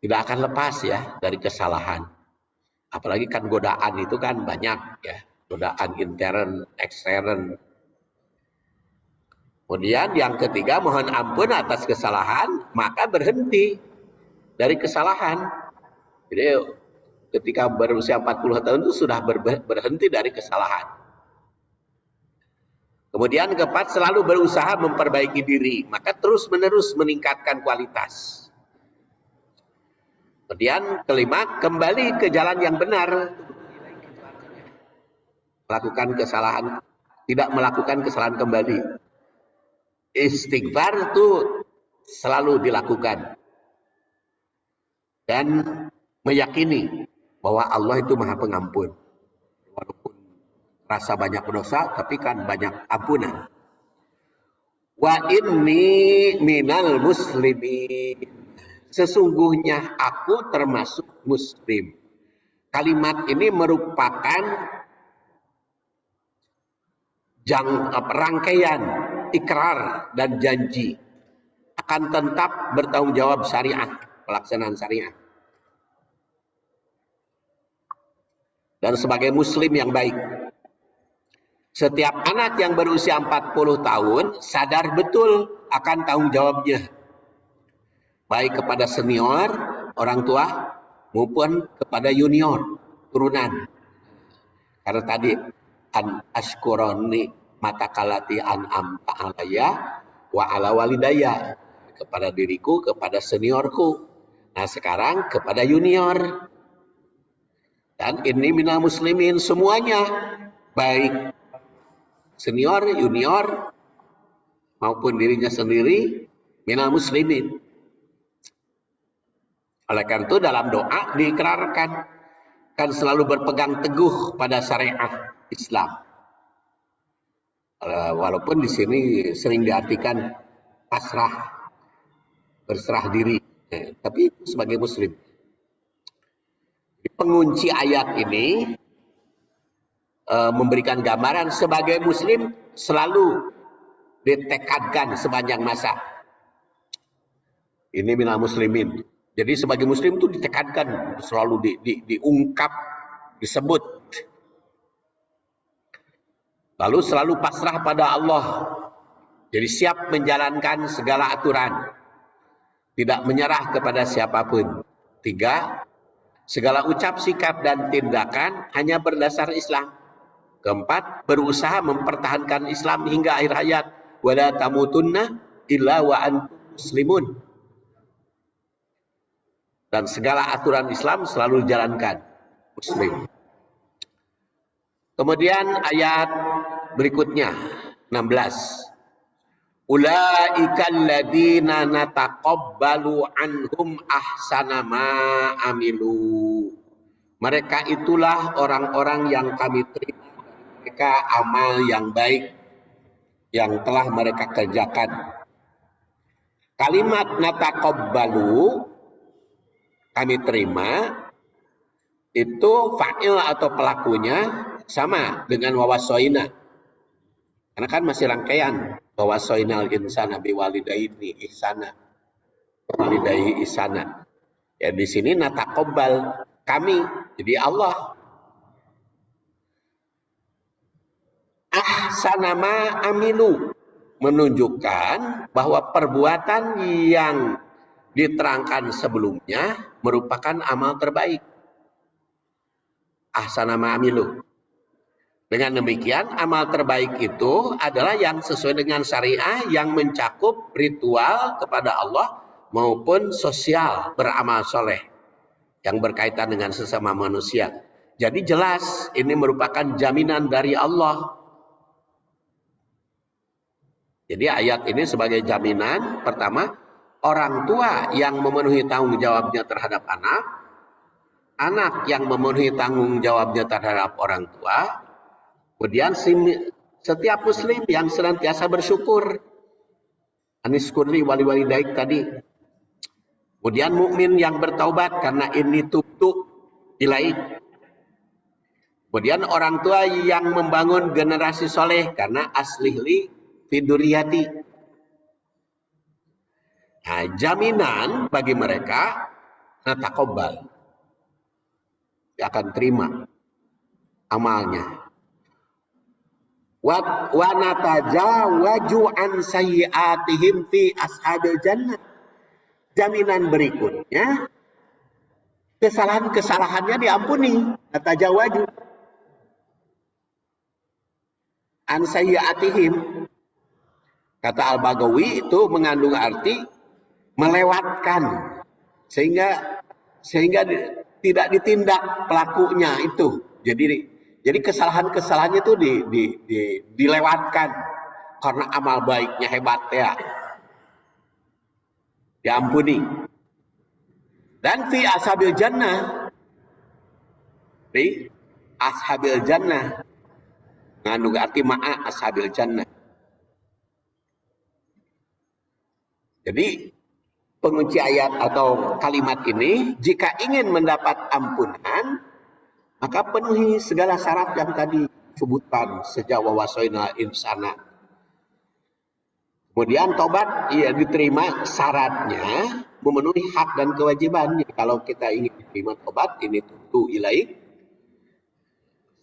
akan lepas ya dari kesalahan. Apalagi kan godaan itu kan banyak ya. Godaan intern, ekstern. Kemudian yang ketiga, mohon ampun atas kesalahan, maka berhenti dari kesalahan. Jadi ketika berusia 40 tahun itu sudah berhenti dari kesalahan. Kemudian keempat, selalu berusaha memperbaiki diri, maka terus menerus meningkatkan kualitas. Kemudian kelima, kembali ke jalan yang benar. Melakukan kesalahan, tidak melakukan kesalahan kembali. Istighfar itu selalu dilakukan. Dan meyakini bahwa Allah itu Maha Pengampun. Walaupun rasa banyak dosa, tapi kan banyak ampunan. Wa inni minal muslimin. Sesungguhnya aku termasuk muslim. Kalimat ini merupakan rangkaian ikrar dan janji akan tetap bertanggung jawab syariat, pelaksanaan syariat. Dan sebagai muslim yang baik, setiap anak yang berusia 40 tahun sadar betul akan tanggung jawabnya, baik kepada senior, orang tua, maupun kepada junior, turunan. Karena tadi an ashkuroni matakalati an amta alaya wa ala walidaya, kepada diriku, kepada seniorku. Nah sekarang kepada junior. Dan ini minal muslimin, semuanya baik senior, junior maupun dirinya sendiri minal muslimin. Oleh karena itu dalam doa diikrarkan kan selalu berpegang teguh pada syariat Islam. Walaupun di sini sering diartikan pasrah, berserah diri, tapi sebagai muslim. Pengunci ayat ini memberikan gambaran sebagai muslim selalu ditekankan sepanjang masa. Ini minal muslimin. Jadi sebagai muslim itu ditekankan, selalu diungkap, disebut. Lalu selalu pasrah pada Allah. Jadi siap menjalankan segala aturan. Tidak menyerah kepada siapapun. 3, segala ucap, sikap, dan tindakan hanya berdasar Islam. 4, berusaha mempertahankan Islam hingga akhir hayat. Wala tamutunna illa wa antum muslimun. Dan segala aturan Islam selalu dijalankan muslim. Kemudian ayat berikutnya 16. Ulaikal ladzina nataqabbalu anhum ahsana ma amilu. Mereka itulah orang-orang yang kami terima mereka amal yang baik yang telah mereka kerjakan. Kalimat nataqabbalu, kami terima, itu fa'il atau pelakunya sama dengan wawasoina. Karena kan masih rangkaian. Wawasoinal insana biwalidayni ihsana. Walidayhi ihsana. Ya di sini nataqabbal, kami, jadi Allah. Ahsana ma amilu, menunjukkan bahwa perbuatan yang diterangkan sebelumnya merupakan amal terbaik. Ahsana ma amilu. Dengan demikian, amal terbaik itu adalah yang sesuai dengan syariah, yang mencakup ritual kepada Allah maupun sosial, beramal soleh yang berkaitan dengan sesama manusia. Jadi jelas ini merupakan jaminan dari Allah. Jadi ayat ini sebagai jaminan, pertama, orang tua yang memenuhi tanggung jawabnya terhadap anak, anak yang memenuhi tanggung jawabnya terhadap orang tua, kemudian setiap muslim yang senantiasa bersyukur. Anis kurli wali walidaik tadi. Kemudian mukmin yang bertaubat karena ini tubtu ilaik. Kemudian orang tua yang membangun generasi soleh karena aslihli fiduriyati. Nah, jaminan bagi mereka natakobal. Dia akan terima amalnya. Wa natajawaju an sayyi'atihim fi ashabil jannah. Jaminan berikutnya, kesalahan-kesalahannya diampuni. Natajawaju an sayyi'atihim. Kata Al-Bagawi itu mengandung arti melewatkan, sehingga tidak ditindak pelakunya itu. Jadi kesalahan-kesalahannya itu dilewatkan karena amal baiknya hebat ya. Diampuni. Dan fi ashabil jannah. Fi ashabil jannah. Mengandung arti ma'a ashabil jannah. Jadi pengunci ayat atau kalimat ini, jika ingin mendapat ampunan, maka penuhi segala syarat yang tadi disebutkan sejak wawasoina insana. Kemudian tobat ya diterima syaratnya memenuhi hak dan kewajiban. Kalau kita ingin diterima tobat, ini tentu ilaik.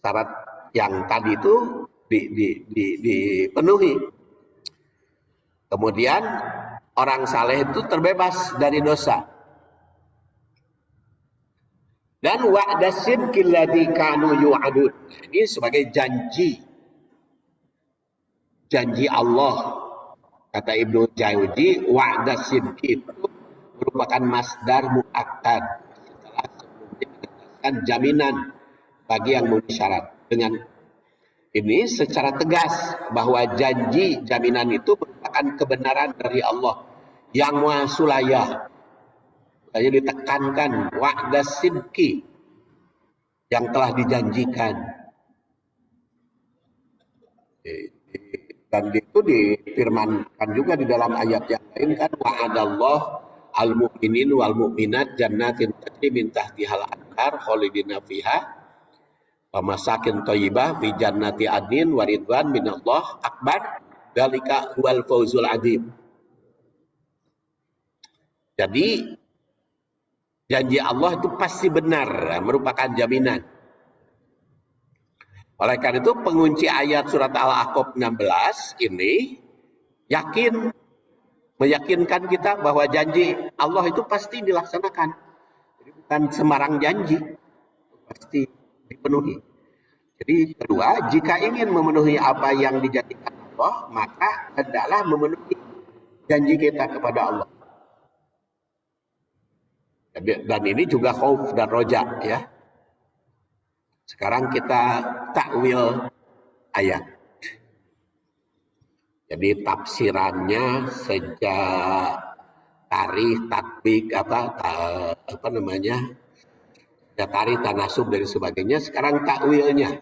Syarat yang tadi itu dipenuhi. Kemudian orang saleh itu terbebas dari dosa. Dan wa'da sidqil ladzi kanu yu'adun. Ini sebagai janji Allah. Kata Ibnu Jauzi, wa'da sidqi itu merupakan masdar muakkad. Setelah sebelumnya menegaskan jaminan bagi yang memenuhi syarat. Dengan ini secara tegas bahwa janji jaminan itu merupakan kebenaran dari Allah yang Maha Sulayah. Hanya ditekankan wa'da sidqi yang telah dijanjikan. Dan itu difirmankan juga di dalam ayat yang lain kan, wa'adallah al-mu'minin wal mu'minat jannatin tajri min tahtihal anhar khalidina fiha wa masakin thayyibah fi jannati adnin wa ridwan minallah akbar dzalika huwal fawzul adzim. Jadi janji Allah itu pasti benar, merupakan jaminan. Oleh karena itu pengunci ayat surat Al-Ahqaf 16 ini meyakinkan kita bahwa janji Allah itu pasti dilaksanakan. Jadi bukan sembarang janji, pasti dipenuhi. Jadi kedua, jika ingin memenuhi apa yang dijanjikan Allah, maka hendaklah memenuhi janji kita kepada Allah. Dan ini juga khauf dan roja ya. Sekarang kita takwil ayat. Jadi tafsirannya sejak tarikh, tatbik apa namanya? Ya, tarikh, tanasub dan sebagainya. Sekarang takwilnya.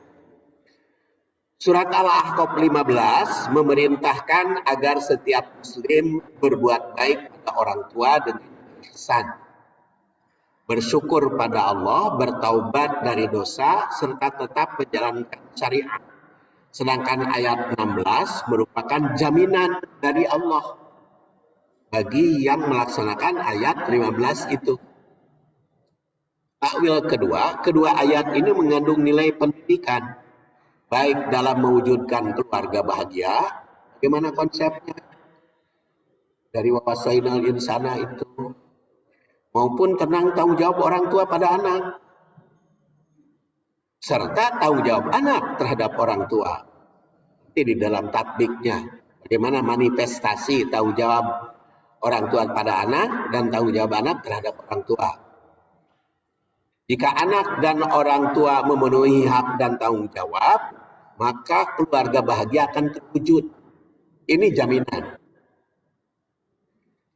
Surat Al-Ahqaf 15 memerintahkan agar setiap muslim berbuat baik pada orang tua dengan ihsan, bersyukur pada Allah, bertaubat dari dosa, serta tetap menjalankan syariat. Sedangkan ayat 16 merupakan jaminan dari Allah bagi yang melaksanakan ayat 15 itu. Takwil kedua ayat ini mengandung nilai pendidikan, baik dalam mewujudkan keluarga bahagia, bagaimana konsepnya dari wawasainal insana itu, maupun tentang tanggung jawab orang tua pada anak. serta tanggung jawab anak terhadap orang tua. Ini di dalam tatbiknya, bagaimana manifestasi tanggung jawab orang tua pada anak dan tanggung jawab anak terhadap orang tua. Jika anak dan orang tua memenuhi hak dan tanggung jawab, maka keluarga bahagia akan terwujud. Ini jaminan.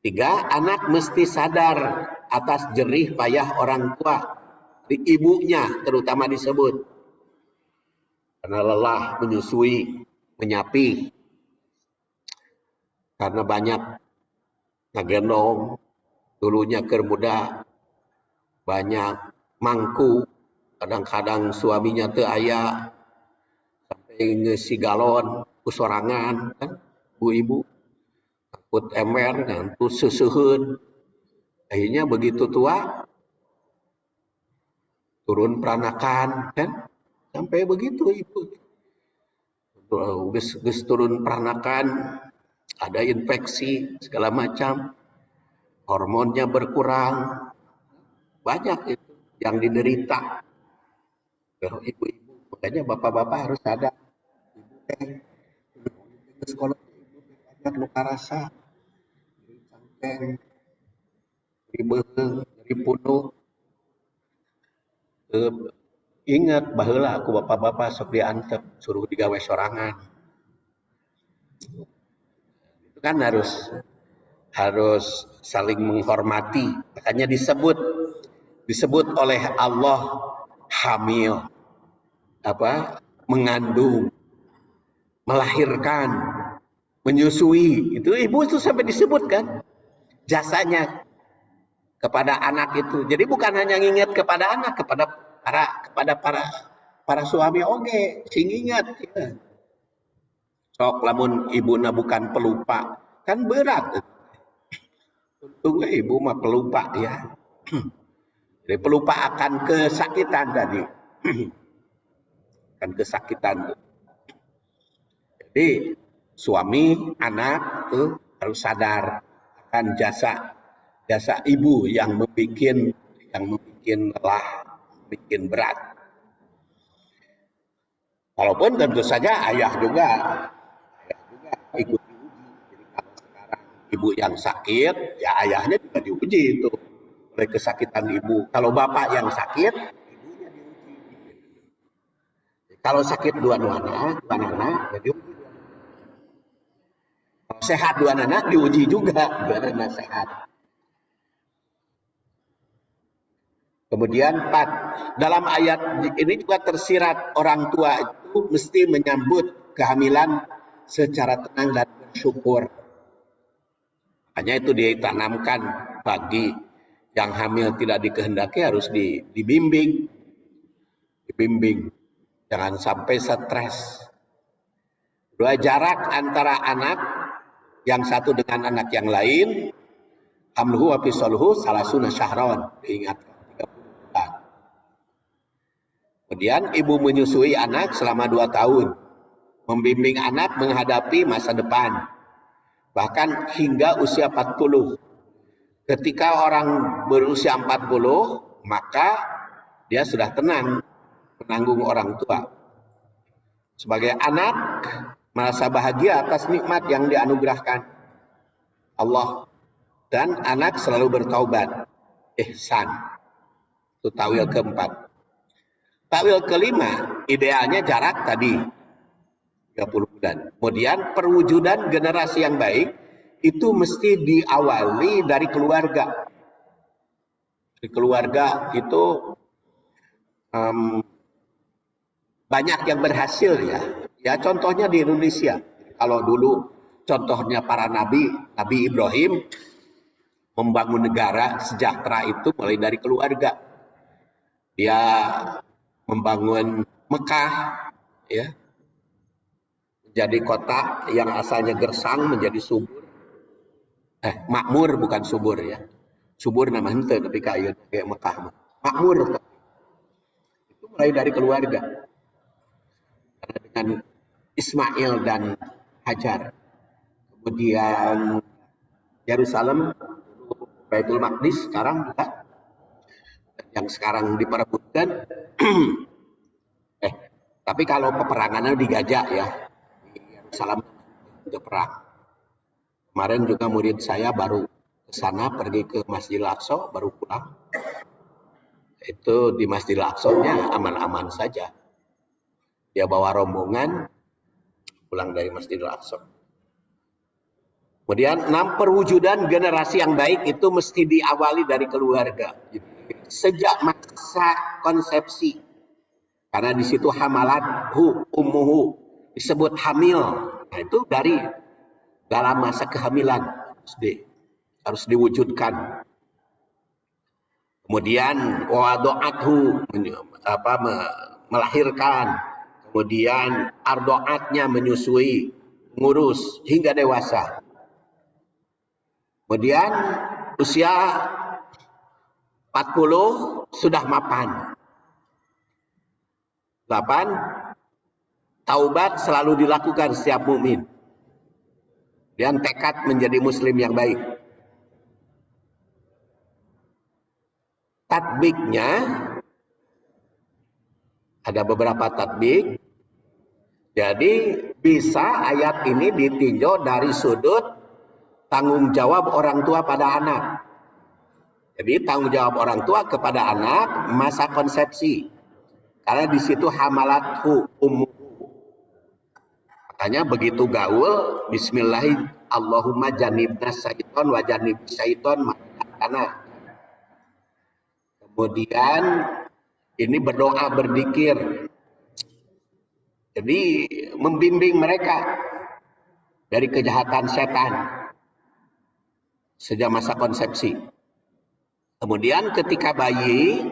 3, anak mesti sadar atas jerih payah orang tua. Di ibunya terutama disebut. Karena lelah menyusui, menyapi. Karena banyak nagendong, dulunya keur muda, banyak mangku, kadang-kadang suaminya teu aya, sampai ngeusi galon, kusorangan, kan, ibu-ibu, takut ember, dan suseuheun. Akhirnya begitu tua, turun peranakan, kan, sampai begitu ibu. Geus turun peranakan, ada infeksi segala macam, hormonnya berkurang, banyak itu yang diderita. Ibu-ibu, makanya bapak-bapak harus sadar, ibu teh sekolah ibu banyak luka rasa, nyeri cangkeng, nyeri beung, nyeri punuk. Ingat baheula aku bapak-bapak sok diantep, suruh digawe sorangan. Itu kan harus saling menghormati. Makanya disebut oleh Allah hamil, mengandung, melahirkan, menyusui. Itu ibu itu sampai disebutkan jasanya kepada anak itu. Jadi bukan hanya nginget kepada anak, kepada para suami oge, sing ingat ya. Sok lamun ibuna bukan pelupa, kan berat. Untung ibu mah pelupa ya. Jadi pelupa akan kesakitan tadi. Akan kesakitan. Jadi suami, anak tuh harus sadar akan jasa ibu yang membuat lelah, bikin berat. Walaupun tentu saja ayah juga ikut diuji. Jadi kalau sekarang ibu yang sakit, ya ayahnya juga diuji itu oleh kesakitan ibu. Kalau bapak yang sakit, ibunya diuji. Kalau sakit dua-duanya, ya diuji. Kalau sehat dua anak diuji juga, dua anak sehat. Kemudian 4, dalam ayat ini juga tersirat orang tua itu mesti menyambut kehamilan secara tenang dan bersyukur. Hanya itu ditanamkan bagi yang hamil tidak dikehendaki harus dibimbing. Jangan sampai stres. 2, jarak antara anak yang satu dengan anak yang lain, hamluhu wa fisaluhu salasuna syahron, diingatkan. Kemudian ibu menyusui anak selama 2 tahun, membimbing anak menghadapi masa depan, bahkan hingga usia 40. Ketika orang berusia 40, maka dia sudah tenang menanggung orang tua. Sebagai anak, merasa bahagia atas nikmat yang dianugerahkan Allah. Dan anak selalu bertaubat, ihsan. Itu tawil keempat. Takwil kelima, idealnya jarak tadi 30 bulan. Kemudian perwujudan generasi yang baik itu mesti diawali dari keluarga. Di keluarga itu banyak yang berhasil ya. Ya contohnya di Indonesia. Kalau dulu contohnya para nabi Ibrahim membangun negara sejahtera itu mulai dari keluarga. Dia membangun Mekah, ya, menjadi kota yang asalnya gersang menjadi subur, makmur bukan subur ya, subur nama henteu tapi kayak Mekah makmur. Itu mulai dari keluarga. Karena dengan Ismail dan Hajar, kemudian Yerusalem, Baitul Maqdis sekarang juga yang sekarang diperebutkan Tapi kalau peperangannya digajak ya, di Yerusalem untuk perang. Kemarin juga murid saya baru ke sana, pergi ke Masjidil Aqsa, baru pulang. Itu di Masjidil Aqsa-nya aman-aman saja. Dia bawa rombongan pulang dari Masjidil Aqsa. Kemudian 6, perwujudan generasi yang baik itu mesti diawali dari keluarga. Sejak masa konsepsi. Karena di situ hamalat ummuhu disebut hamil. Nah, itu dari dalam masa kehamilan harus diwujudkan. Kemudian wadoathu melahirkan, kemudian ardoatnya menyusui, ngurus hingga dewasa. Kemudian usia 40 sudah mapan. 8, taubat selalu dilakukan setiap mukmin. Dan tekad menjadi muslim yang baik. Tatbiknya ada beberapa tatbik. Jadi bisa ayat ini ditinjau dari sudut tanggung jawab orang tua pada anak. Jadi tanggung jawab orang tua kepada anak masa konsepsi. Karena di situ hamalathu ummuhu. Makanya begitu gaul, bismillahirrahmanirrahim, Allahumma janibna syaiton wa janib syaiton makana. Kemudian ini berdoa, berzikir. Jadi membimbing mereka dari kejahatan setan sejak masa konsepsi. Kemudian ketika bayi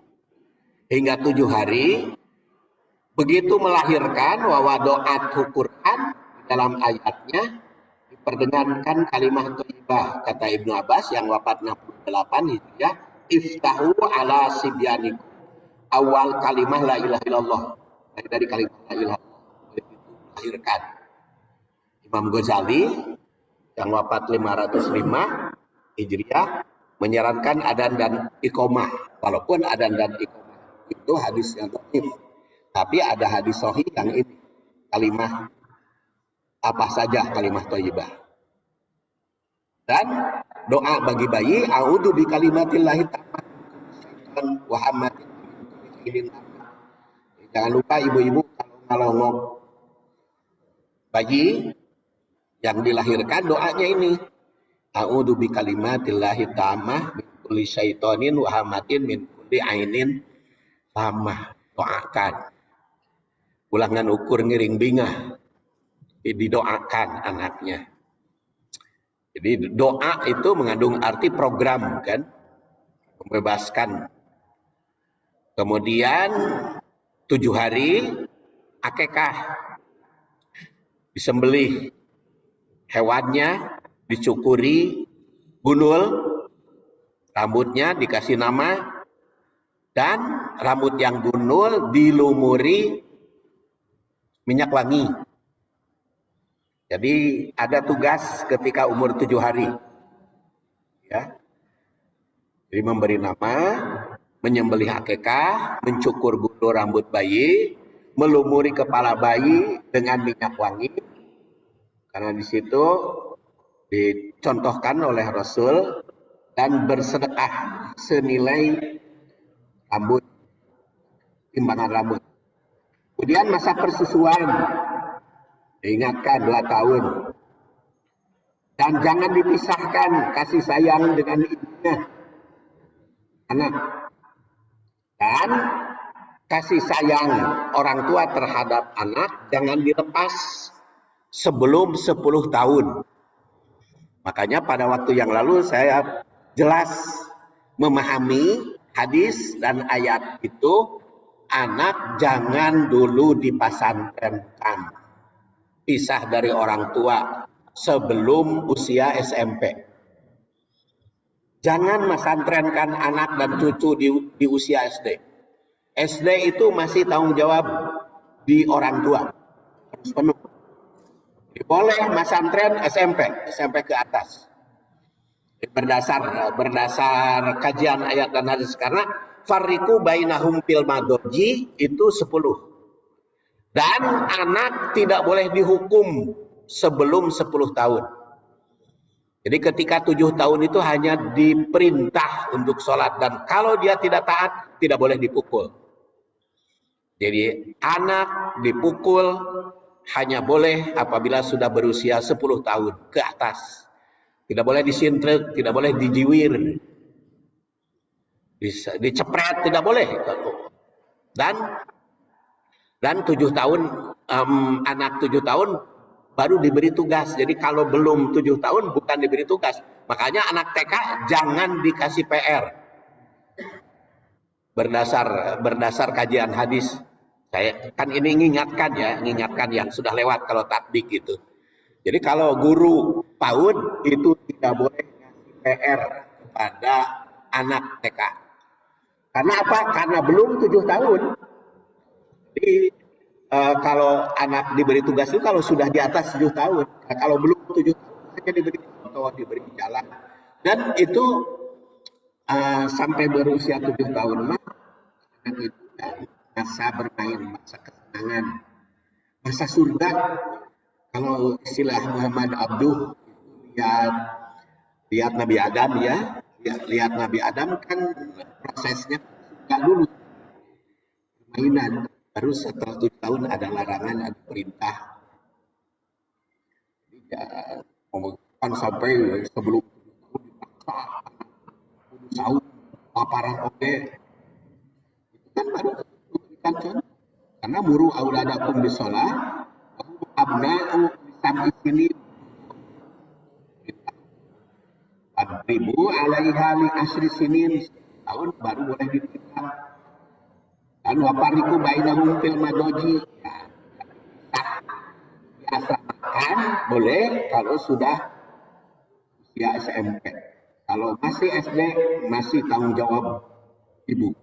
hingga 7 hari, begitu melahirkan wawadoat Quran dalam ayatnya diperdengarkan kalimah thayyibah, kata Ibnu Abbas yang wafat 68 Hijriah, iftahu ala sibyanikum, awal kalimah la ilaha illallah, dari kalimah la ilaha illallah itu melahirkan. Imam Ghazali yang wafat 505 Hijriah menyarankan adzan dan iqamah, walaupun adzan dan iqamah itu hadis yang dhaif. Tapi ada hadis sahih yang ini, kalimah apa saja kalimah thayyibah. Dan doa bagi bayi, a'udzu bi kalimatillahi tammati wa hammatin. Jangan lupa ibu-ibu kalau mau bayi yang dilahirkan doanya ini, a'udzu bi kalimatillahi tammah min kulli syaitonin wa hammatin min kulli ainin lamah. Doakan. Ulangan ukur ngiring bingah, didoakan anaknya. Jadi doa itu mengandung arti program, kan, membebaskan. Kemudian 7 hari akekah, disembelih hewannya, dicukuri gundul, rambutnya dikasih nama, dan rambut yang gundul dilumuri minyak wangi. Jadi ada tugas ketika umur 7 hari. Ya. Jadi memberi nama, menyembelih akekah, mencukur gundul rambut bayi, melumuri kepala bayi dengan minyak wangi. Karena di situ dicontohkan oleh Rasul, dan bersedekah senilai rambut, timbangan rambut. Kemudian masa persusuan, diingatkan 2 tahun. Dan jangan dipisahkan kasih sayang dengan ibunya, anak. Dan kasih sayang orang tua terhadap anak jangan dilepas sebelum 10 tahun. Makanya pada waktu yang lalu saya jelas memahami hadis dan ayat itu, anak jangan dulu dipasantrenkan, pisah dari orang tua sebelum usia SMP. Jangan mesantrenkan anak dan cucu di usia SD. SD itu masih tanggung jawab di orang tua, harus penuh. Boleh mesantren SMP ke atas. Berdasar kajian ayat dan hadis, karena fariqu bainahum fil madoji itu 10. Dan anak tidak boleh dihukum sebelum 10 tahun. Jadi ketika 7 tahun itu hanya diperintah untuk sholat. Dan kalau dia tidak taat, tidak boleh dipukul. Jadi anak dipukul hanya boleh apabila sudah berusia 10 tahun ke atas. Tidak boleh disintrek, tidak boleh dijiwir, dicepret, tidak boleh. Dan 7 tahun, anak 7 tahun baru diberi tugas. Jadi kalau belum 7 tahun bukan diberi tugas. Makanya anak TK jangan dikasih PR. Berdasar kajian hadis. Saya kan ini mengingatkan yang sudah lewat kalau takdik itu. Jadi kalau guru PAUD itu tidak boleh kasih PR kepada anak TK. Karena apa? Karena belum 7 tahun. Jadi kalau anak diberi tugas itu kalau sudah di atas 7 tahun. Nah, kalau belum 7 tahun hanya diberi contoh, diberi jalan. Dan itu sampai berusia 7 tahun itu masa bermain, masa kesenangan, masa surga. Kalau istilah Muhammad Abduh, lihat Nabi Adam ya, lihat Nabi Adam kan prosesnya surga dulu, permainan. Baru setelah 7 tahun ada larangan, ada perintah. Ya, kan sampai sebelum 7 tahun dipaksa, sahur, paparan oke. Itu kan baru diberikan contoh. Karena muru auladakum bisolah, abna'u sam'i sinin. Adribu alaiha li asri sinin. Tahun baru boleh ditinggal. Dan wapariku bainahum fil madoji. Diasramakan boleh kalau sudah usia SMP. Kalau masih SD masih tanggung jawab ibu.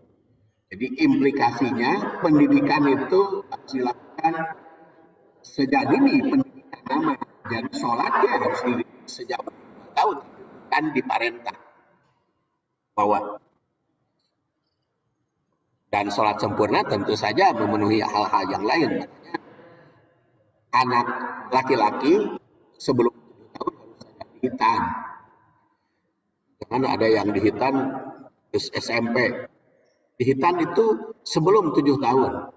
Jadi implikasinya pendidikan itu harus dilakukan sejak dini, pendidikan nama. Jadi sholatnya harus sejak tahun kan diperintah bahwa. Dan sholat sempurna tentu saja memenuhi hal-hal yang lain. Anak laki-laki sebelum 7 tahun harus ada dihitan. Jangan ada yang dihitan SMP. Dihitan itu sebelum 7 tahun.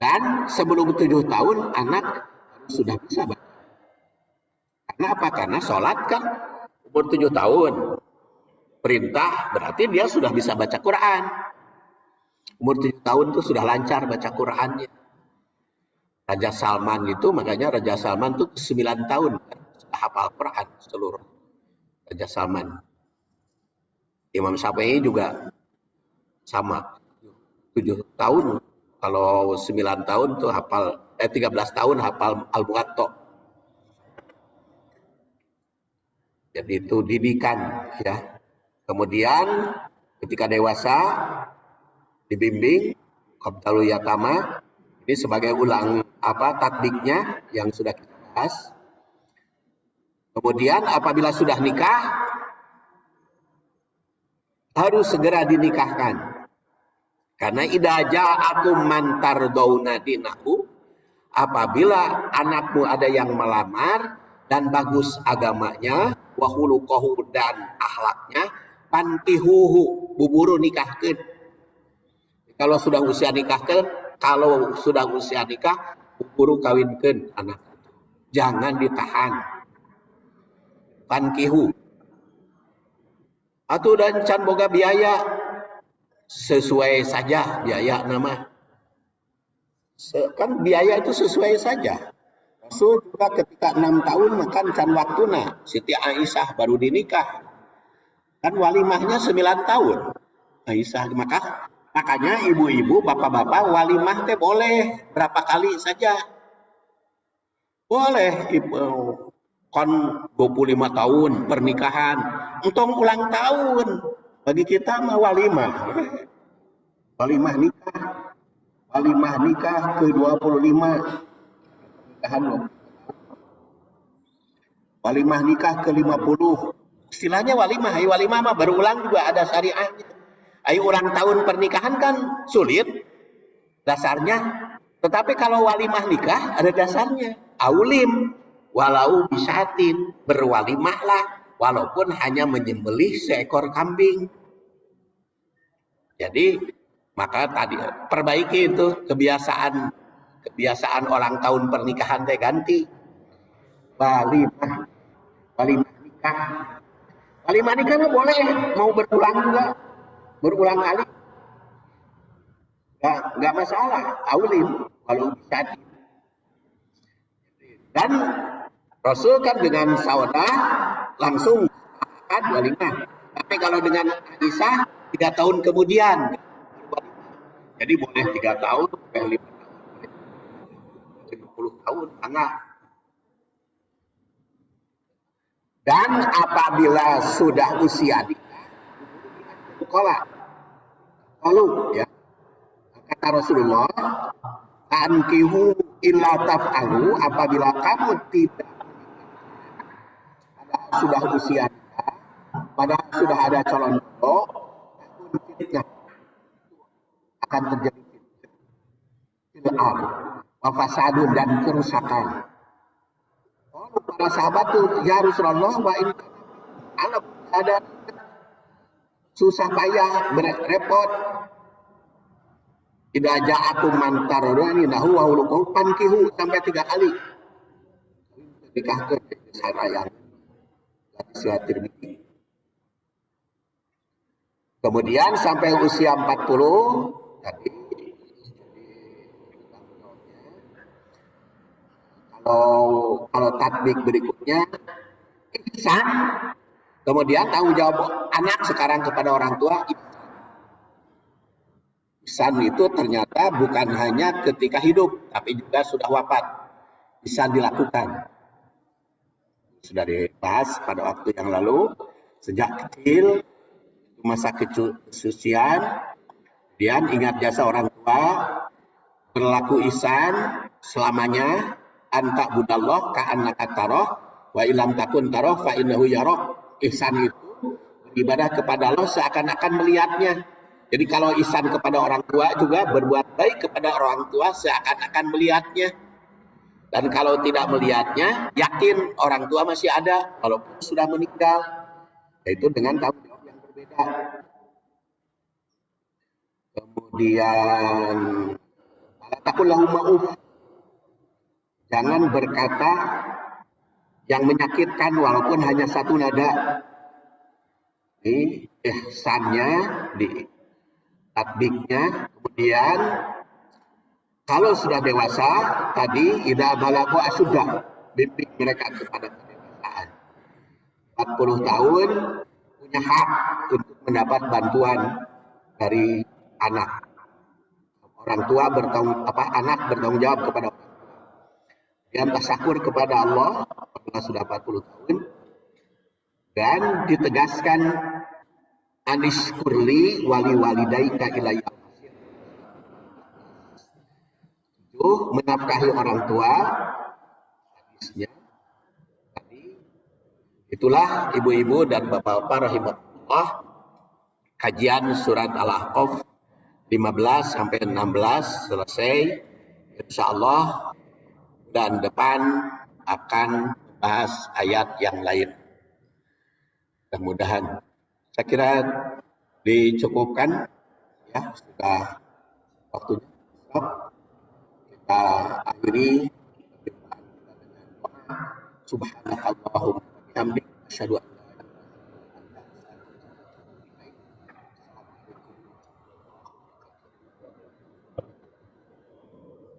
Dan sebelum 7 tahun anak sudah bisa baca. Karena apa? Karena sholat kan umur 7 tahun. Perintah berarti dia sudah bisa baca Quran. Umur 7 tahun itu sudah lancar baca Qurannya. Raja Salman itu, makanya Raja Salman itu 9 tahun sudah hafal Quran seluruh. Raja Salman. Imam Syafi'i juga sama. 7 tahun, kalau 9 tahun itu hafal, 13 tahun hafal Al-Muwatta. Jadi itu didikan ya. Kemudian ketika dewasa dibimbing qabdalul yatama, ini sebagai takdiknya yang sudah kita bahas. Kemudian apabila sudah nikah harus segera dinikahkan. Karena idza ja'akum man tardawna dinahu, apabila anakmu ada yang melamar dan bagus agamanya, wa khuluquhu dan akhlaknya, pantihuhu, buburu nikahkeun. Kalau sudah usia nikah, buru kawinkeun anak. Jangan ditahan. Pankihu. Atuh dan can boga biaya sesuai saja biaya nama. Kan biaya itu sesuai saja. Rasul juga ketika 6 tahun makan can waktuna. Siti Aisyah baru dinikah. Kan walimahnya 9 tahun. Aisyah makanya ibu-ibu, bapak-bapak walimah teh boleh berapa kali saja. Boleh kon 25 tahun pernikahan, entong ulang tahun. Bagi kita mah walimah. Walimah nikah ke-25. Pernikahan walimah nikah ke-50. Istilahnya walimah, walimah mah berulang juga ada syariahnya. Ayo ulang tahun pernikahan kan sulit dasarnya, Tetapi kalau walimah nikah ada dasarnya. Aulim walau bisatin, berwalimahlah walaupun hanya menyembelih seekor kambing. Jadi maka tadi perbaiki itu kebiasaan orang tahun pernikahan teh ganti. Walimah nikah. Walimah nikah mah boleh, mau berulang juga, berulang kali. Nggak masalah, aulim walau bisa. Dan Rasul kan dengan Saudah langsung akan walimah. Tapi kalau dengan Aisyah 3 tahun kemudian, jadi boleh 3 tahun, boleh 5 tahun, 50 tahun, enggak. Dan apabila sudah usia nikah, lalu ya kata Rasulullah, ankihu illa taf'alu, apabila kamu tidak sudah usia nikah, padahal sudah ada calon jodoh, fitnah akan terjadi fitnah, wafasadun dan kerusakan. Para sahabat tuh, ya Rasulullah, wa in ada susah payah, repot. Tidak ja'akum man taradawna nahu wa hulukum pankihu sampai 3 kali. Nikahkan saya yang hadis Tirmidzi. Kemudian sampai usia 40 tadi kalau tatbik berikutnya ihsan, kemudian tanggung jawab anak sekarang kepada orang tua. Ihsan itu ternyata bukan hanya ketika hidup, tapi juga sudah wafat bisa dilakukan. Sudah dibahas pada waktu yang lalu, sejak kecil, masa kesucian, kemudian ingat jasa orang tua, berlaku ihsan selamanya, anta budallah ka'annaka taroh, wa ilam takun taroh fa innahu yaroh. Ihsan itu beribadah kepada Allah seakan-akan melihatnya. Jadi kalau ihsan kepada orang tua juga berbuat baik kepada orang tua seakan-akan melihatnya. Dan kalau tidak melihatnya, yakin orang tua masih ada walaupun sudah meninggal. Yaitu dengan tanggung jawab yang berbeda. Kemudian takullahu ma'uf. Jangan berkata yang menyakitkan walaupun hanya satu nada. Ini ihsannya di tatbiknya. Kemudian kalau sudah dewasa tadi idza balagu asyuddah, bimbing mereka kepada kedewasaan. 40 tahun punya hak untuk mendapat bantuan dari anak. Orang tua anak bertanggung jawab kepada orang tua. Dan tasyakur kepada Allah apabila sudah 40 tahun. Dan ditegaskan anishkurli wali walidaika ilayya. Menafkahi orang tua, hadisnya tadi. Itulah ibu-ibu dan bapak-bapak rahimahullah, kajian surat Al-Ahqaf 15 sampai 16 selesai. Insyaallah dan depan akan bahas ayat yang lain. Mudah-mudahan saya kira dicukupkan ya, sudah waktunya. Kita akhiri subhanakallahumma wa bihamdika asyhadu an